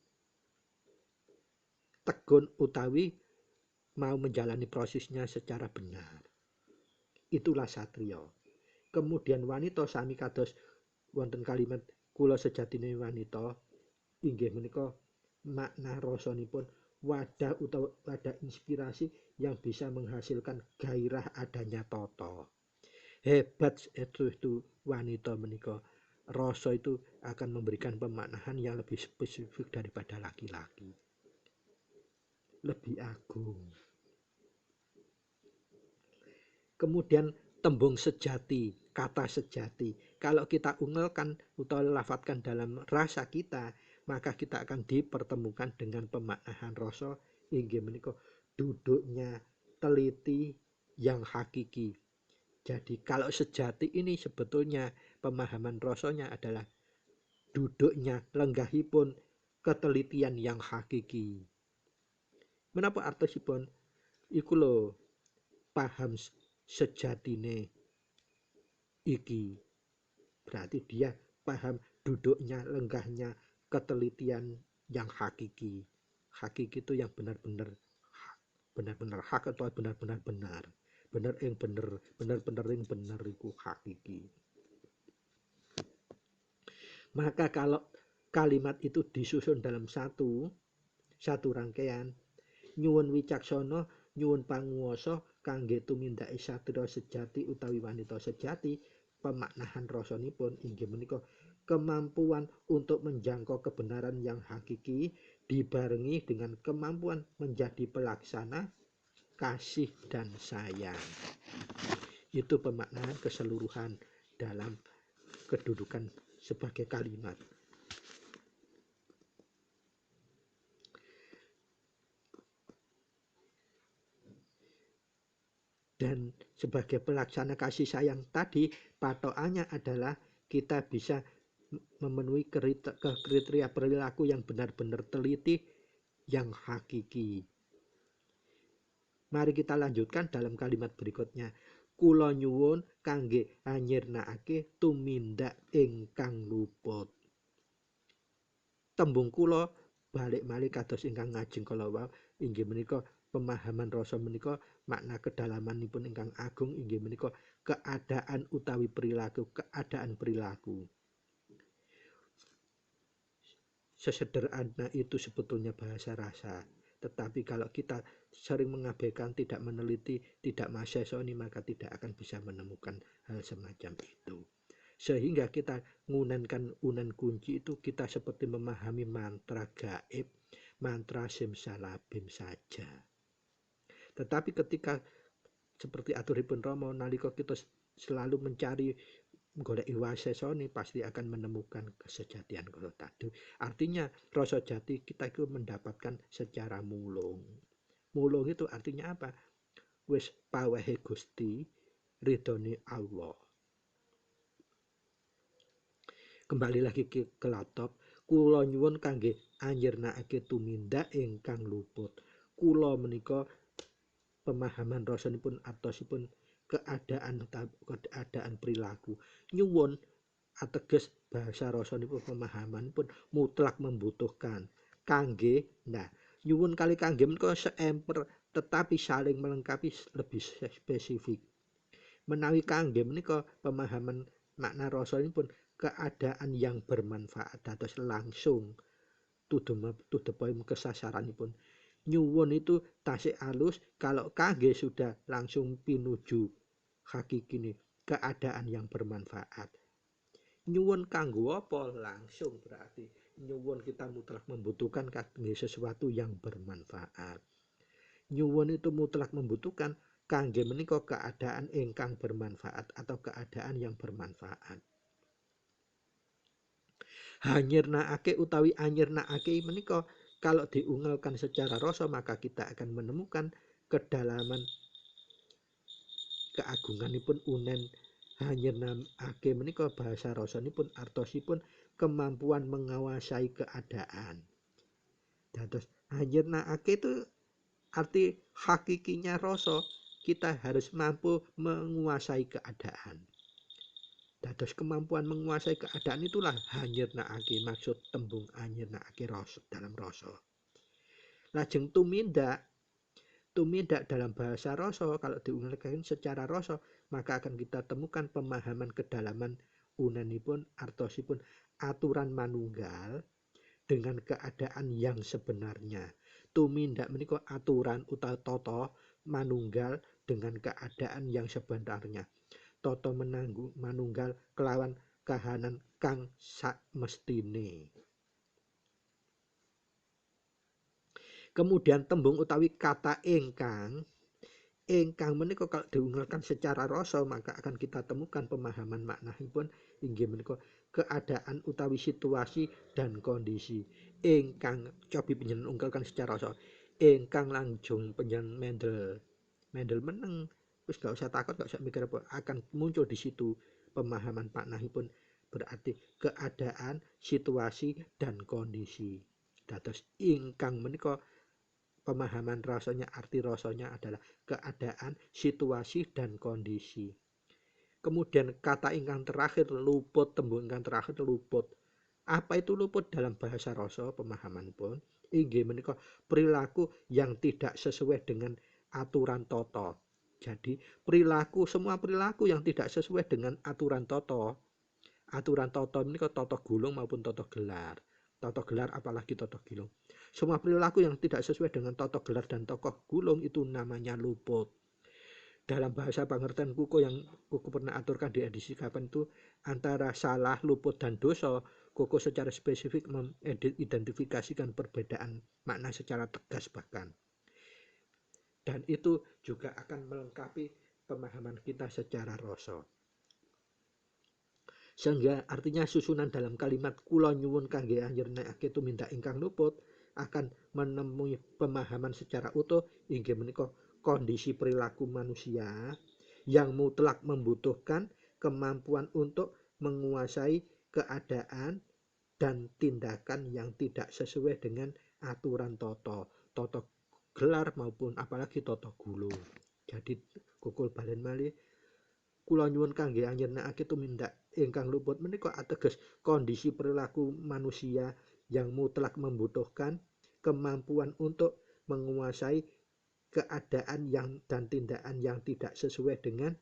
tekun utawi mau menjalani prosesnya secara benar. Itulah satria. Kemudian wanita sami kados wonten kalimat kula sejatine wanita inggih menika makna rasanipun wadah utawa wadah inspirasi yang bisa menghasilkan gairah adanya tata. Hebat itu wanita menika. Rasa itu akan memberikan pemaknaan yang lebih spesifik daripada laki-laki. Lebih agung. Kemudian tembung sejati, kata sejati. Kalau kita ungelkan atau lafatkan dalam rasa kita, maka kita akan dipertemukan dengan pemaknaan rasa inggih menika duduknya teliti yang hakiki. Jadi kalau sejati ini sebetulnya pemahaman rasanya adalah duduknya lenggahipun ketelitian yang hakiki. Menapa artosipun? Iku lho paham sejatine iki. Berarti dia paham duduknya, lenggahnya ketelitian yang hakiki. Hakiki itu yang benar-benar hak atau benar-benar benar. Bener ing bener, bener-bener ing bener iku hakiki. Maka kalau kalimat itu disusun dalam satu rangkaian, nyuwun wicaksana, nyuwun panguwasa kangge tumindake satria sejati utawi wanita sejati, pemaknaan rasanipun inggih menika kemampuan untuk menjangkau kebenaran yang hakiki dibarengi dengan kemampuan menjadi pelaksana kasih dan sayang. Itu pemaknaan keseluruhan dalam kedudukan sebagai kalimat. Dan sebagai pelaksana kasih sayang tadi, patokannya adalah kita bisa memenuhi kriteria perilaku yang benar-benar teliti, yang hakiki. Mari kita lanjutkan dalam kalimat berikutnya. Kula nyuwun kangge anyirnakake tumindak ingkang luput. Tembung kula balik malih kados ingkang ngajeng kala wau, inggih menika pemahaman rasa menika makna kedalamanipun ingkang agung inggih menika keadaan utawi perilaku, keadaan perilaku. Sesederhana itu sebetulnya bahasa rasa. Tetapi kalau kita sering mengabaikan, tidak meneliti, tidak masesoni, maka tidak akan bisa menemukan hal semacam itu. Sehingga kita ngunankan unan kunci itu kita seperti memahami mantra gaib, mantra simsalabim saja. Tetapi ketika seperti aturipun Rama, nalika kita selalu mencari golek wasesone pasti akan menemukan kesejatian kalau tadi. Artinya rasa jati kita itu mendapatkan secara mulung. Mulung itu artinya apa? Wis pawehe Gusti, ridhone Allah. Kembali lagi ke laptop, kula nyuwun kangge anyirnakake tumindak ingkang luput. Kula menika pemahaman rasanipun artosipun keadaan perilaku. Nyuwun ateges bahasa rasanipun pemahaman pun mutlak membutuhkan. Kangge, nah nyuwun kali kangge menika seemper tetapi saling melengkapi lebih spesifik. Menawi kangge menika pemahaman makna rasanipun keadaan yang bermanfaat dados langsung to the point kesasaranipun. Nyuwun itu tasik halus, kalau kangge sudah langsung pinuju hakiki ini keadaan yang bermanfaat. Nyuwun kanggo apa? Langsung berarti nyuwun kita mutlak membutuhkan kangge sesuatu yang bermanfaat. Nyuwun itu mutlak membutuhkan kangge menika keadaan ingkang bermanfaat atau keadaan yang bermanfaat. Hanyirnakake utawi anyirnakake menika kalau diungelkan secara rasa maka kita akan menemukan kedalaman keagunganipun unen. Hanyirnakake menika bahasa rasanipun artosipun kemampuan menguasai keadaan. Dados hanyirnakake itu arti hakikinya rasa, kita harus mampu menguasai keadaan. Dados kemampuan menguasai keadaan itulah hanyirnakake, maksud tembung hanyirnakake rasa dalam rasa. Lajeng tumindak dalam bahasa rasa kalau diungelkan secara rasa maka akan kita temukan pemahaman kedalaman unanipun artosipun aturan manunggal dengan keadaan yang sebenarnya. Tumindak menika aturan utawa tata manunggal dengan keadaan yang sebenarnya. Tata manunggal kelawan kahanan kang sakmestine. Kemudian tembung utawi kata ingkang menika kalau diungelkan secara rasa maka akan kita temukan pemahaman maknanipun inggih menika keadaan utawi situasi dan kondisi. Ingkang cobi panjenengan ungkelkan secara rasa. Ingkang langsung panjenengan mendel meneng. Wis gak usah takut, gak usah mikir apa, akan muncul di situ pemahaman maknanipun berarti keadaan, situasi dan kondisi. Dados ingkang menika pemahaman rasanya, arti rasanya adalah keadaan, situasi, dan kondisi. Kemudian kata ingkang terakhir luput, tembung ingkang terakhir luput. Apa itu luput dalam bahasa rasa pemahaman pun? Inggih menika perilaku yang tidak sesuai dengan aturan tata. Jadi semua perilaku yang tidak sesuai dengan aturan tata. Aturan tata menika tata gulung maupun tata gelar. Tata gelar apalagi tata gulung. Semua perilaku yang tidak sesuai dengan tata gelar dan tata gulung itu namanya luput. Dalam bahasa pengertian Kuku yang Kuku pernah aturkan di edisi kapan itu antara salah, luput, dan dosa, Kuku secara spesifik mengidentifikasikan perbedaan makna secara tegas bahkan. Dan itu juga akan melengkapi pemahaman kita secara rasa. Sehingga artinya susunan dalam kalimat kula nyuwun kangge anjernakake tumindak ingkang luput akan menemui pemahaman secara utuh inggih menika kondisi perilaku manusia yang mutlak membutuhkan kemampuan untuk menguasai keadaan dan tindakan yang tidak sesuai dengan aturan toto gelar maupun apalagi toto gulung. Jadi kukul balen malih kula nyuwun kangge anjernakake tumindak ingkang luput menika ateges kondisi perilaku manusia yang mutlak membutuhkan kemampuan untuk menguasai keadaan yang dan tindakan yang tidak sesuai dengan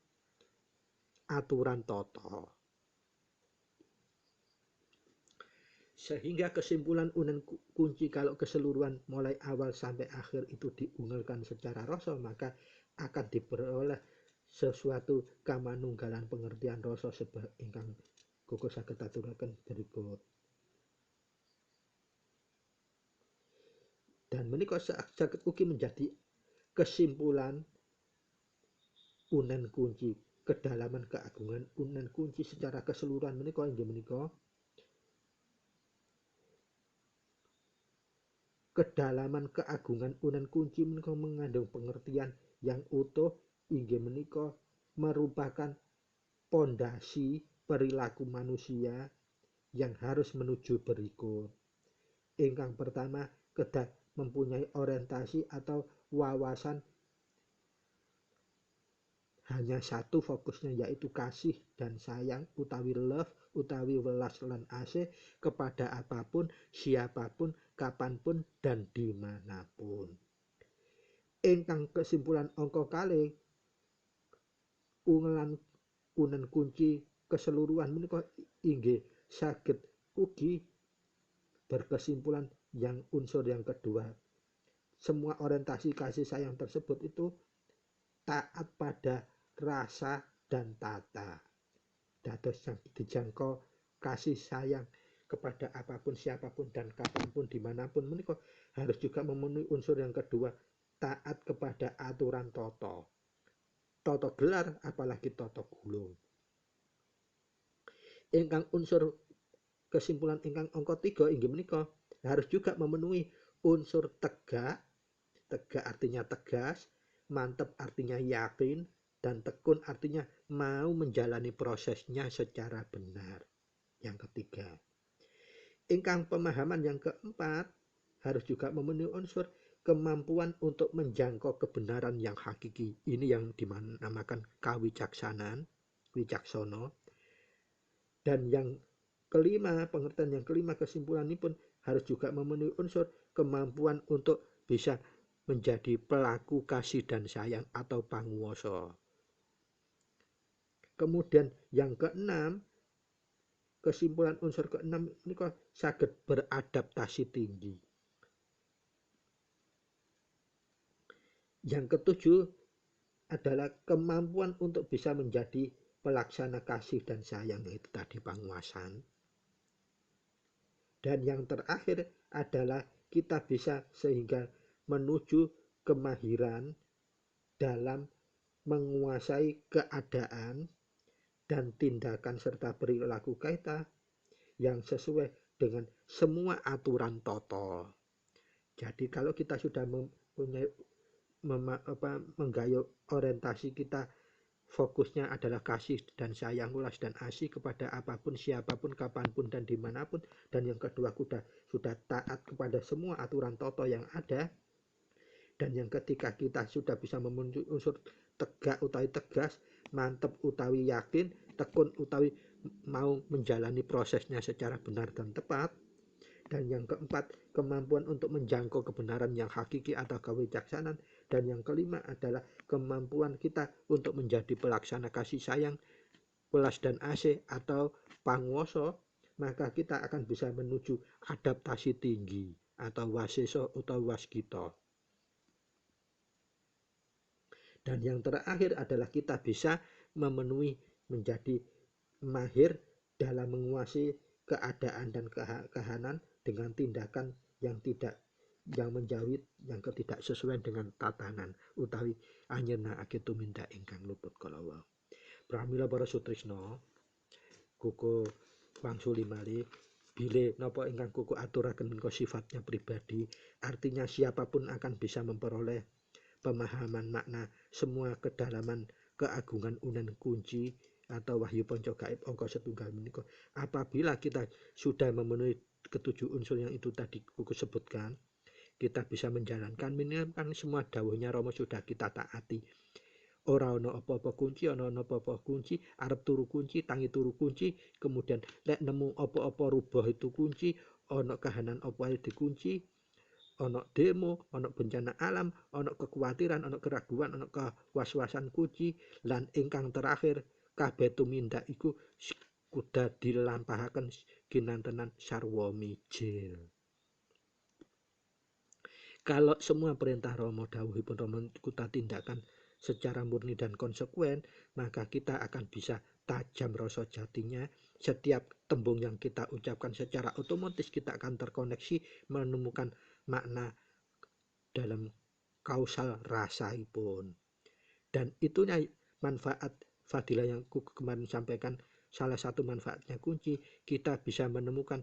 aturan toto. Sehingga kesimpulan unen kunci kalau keseluruhan mulai awal sampai akhir itu diunggulkan secara rasa, maka akan diperoleh sesuatu kamanunggalan pengertian rasa sebab ingkang kula saged aturaken berikut. Dan menika saged ugi menjadi kesimpulan unen kunci, kedalaman keagungan unen kunci secara keseluruhan menika inggih menika kedalaman keagungan unen kunci menika mengandung pengertian yang utuh inggih menika merupakan pondasi perilaku manusia yang harus menuju berikut. Ingkang pertama, kedah mempunyai orientasi atau wawasan hanya satu fokusnya, yaitu kasih dan sayang utawi love utawi welas lan asih kepada apapun, siapapun, kapanpun dan dimanapun. Ingkang kesimpulan angka kalih ungelan unen kunci keseluruhan menika inggih saged ugi berkesimpulan yang unsur yang kedua. Semua orientasi kasih sayang tersebut itu taat pada rasa dan tata. Dados yang dijangkau kasih sayang kepada apapun, siapapun dan kapanpun dimanapun menika harus juga memenuhi unsur yang kedua, taat kepada aturan toto. Toto gelar apalagi toto gulung. Ingkang unsur kesimpulan ingkang angka 3 inggih menika harus juga memenuhi unsur tegak. Tegak artinya tegas, mantep artinya yakin, dan tekun artinya mau menjalani prosesnya secara benar. Yang ketiga, ingkang pemahaman yang keempat harus juga memenuhi unsur kemampuan untuk menjangkau kebenaran yang hakiki. Ini yang dinamakan kawicaksanaan, wicaksono. Dan yang kelima, pengertian yang kelima kesimpulan ini pun harus juga memenuhi unsur kemampuan untuk bisa menjadi pelaku kasih dan sayang atau panguwasa. Kemudian yang keenam, kesimpulan unsur keenam ini kok saged beradaptasi tinggi. Yang ketujuh adalah kemampuan untuk bisa menjadi pelaksana kasih dan sayang, itu tadi penguasaan. Dan yang terakhir adalah kita bisa sehingga menuju kemahiran dalam menguasai keadaan dan tindakan serta perilaku kita yang sesuai dengan semua aturan toto. Jadi kalau kita sudah mempunyai menggayuh orientasi kita, fokusnya adalah kasih dan sayang, ulas dan asih kepada apapun, siapapun, kapanpun dan dimanapun. Dan yang kedua sudah taat kepada semua aturan toto yang ada. Dan yang ketiga kita sudah bisa memenuhi unsur tegak utawi tegas, mantep utawi yakin, tekun utawi mau menjalani prosesnya secara benar dan tepat. Dan yang keempat, kemampuan untuk menjangkau kebenaran yang hakiki atau kewicaksanaan. Dan yang kelima adalah kemampuan kita untuk menjadi pelaksana kasih sayang, welas dan asih atau panguwasa. Maka kita akan bisa menuju adaptasi tinggi atau waseso atau waskita. Dan yang terakhir adalah kita bisa memenuhi menjadi mahir dalam menguasai keadaan dan kehanan dengan tindakan yang menjawit, yang tidak sesuai dengan tatanan utawi anjeunake tumindak ingkang luput kalawau. Pramila para sutrisna, kuku wangsuli malih bile napa ingkang kuku aturaken menika sifatnya pribadi, artinya siapapun akan bisa memperoleh pemahaman makna semua kedalaman keagungan unen kunci atau wahyu ponco gaib angka setunggal menika. Apabila kita sudah memenuhi ketujuh unsur yang itu tadi kuku sebutkan, kita bisa menjalankan minimal kan semua dawuhnya Rama sudah kita taati. Ora ana apa-apa kunci, ana apa-apa kunci, arep turu kunci, tangi turu kunci, kemudian lek nemu apa-apa rubah itu kunci, ana kahanan apa ae dikunci, ana demo, ana bencana alam, ana kekhawatiran, ana keraguan, ana kewaswasan kunci, lan ingkang terakhir kabeh tumindak iku kuda dilampahaken kinantenan sarwa mijil. Kalau semua perintah Rama dawuhipun Rama kita tindakan secara murni dan konsekuen, maka kita akan bisa tajam rasa jatinya. Setiap tembung yang kita ucapkan secara otomatis kita akan terkoneksi menemukan makna dalam kausal rasaipun. Dan itunya manfaat fadilah yang kemarin sampaikan, salah satu manfaatnya kunci, kita bisa menemukan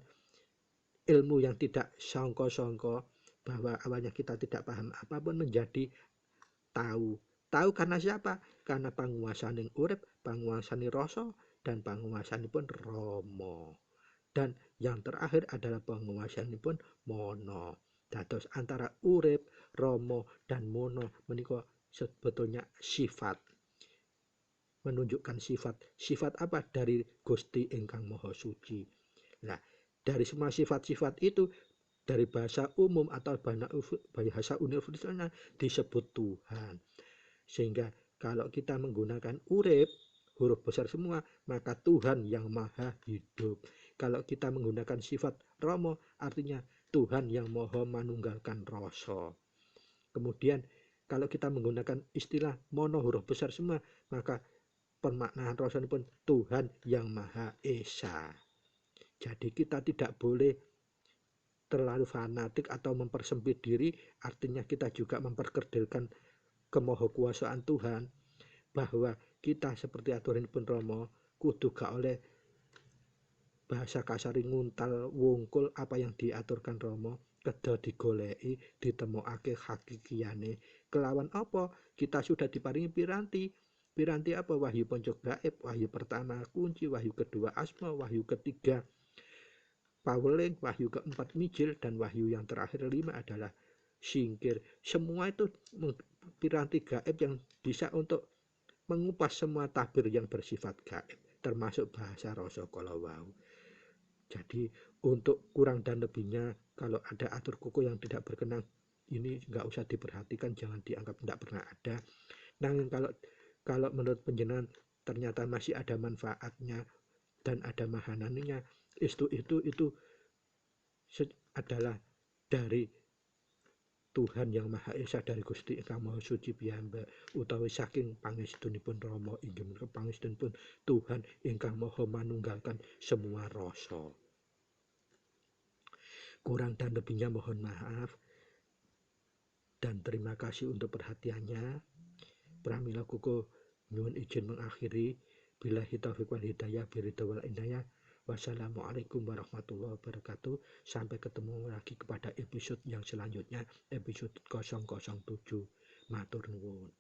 ilmu yang tidak sangka-sangka, bahwa awalnya kita tidak paham apapun menjadi tahu. Tahu karena siapa? Karena panguwasaning urip, panguwasaning rasa, dan panguwasanipun Rama. Dan yang terakhir adalah panguwasanipun Mono. Dados antara urip, Rama, dan Mono menika sebetulnya sifat. Menunjukkan sifat. Sifat apa? Dari Gusti ingkang Maha Suci. Nah, dari semua sifat-sifat itu, dari bahasa umum atau bahasa universalnya disebut Tuhan. Sehingga kalau kita menggunakan urip, huruf besar semua, maka Tuhan yang maha hidup. Kalau kita menggunakan sifat Rama, artinya Tuhan yang maha manunggalkan rasa. Kemudian kalau kita menggunakan istilah mono, huruf besar semua, maka pemaknaan rasa pun Tuhan yang maha esa. Jadi kita tidak boleh terlalu fanatik atau mempersempit diri, artinya kita juga memperkerdilkan kemahakuasaan Tuhan, bahwa kita seperti aturanipun Rama kudu gak oleh bahasa kasar nguntal wungkul apa yang diaturkan Rama, kedah digoleki ditemokake hakikiyane. Kelawan apa? Kita sudah diparingi piranti. Piranti apa? Wahyu ponco gaib, wahyu pertama kunci, wahyu kedua asma, wahyu ketiga paweling, wahyu keempat mijil, dan wahyu yang terakhir 5 adalah singkir. Semua itu piranti gaib yang bisa untuk mengupas semua tabir yang bersifat gaib, termasuk bahasa rasa kala wau. Jadi untuk kurang dan lebihnya, kalau ada atur kuku yang tidak berkenan, ini nggak usah diperhatikan, jangan dianggap tidak pernah ada. Namun kalau menurut penjenengan ternyata masih ada manfaatnya dan ada mahanannya, itu adalah dari Tuhan yang Maha Esa, dari Gusti Ingkang Maha Suci piyambak, utawi saking pangestunipun Rama inggih menika pangestunipun Tuhan ingkang Maha manunggalkan semua rasa. Kurang dan lebihnya mohon maaf dan terima kasih untuk perhatiannya. Pramila kuku nyuwun izin mengakhiri. Billahi taufiq wal hidayah, biridha wal inayah. Wassalamualaikum warahmatullahi wabarakatuh. Sampai ketemu lagi kepada episode yang selanjutnya, episode 007. Matur nuwun.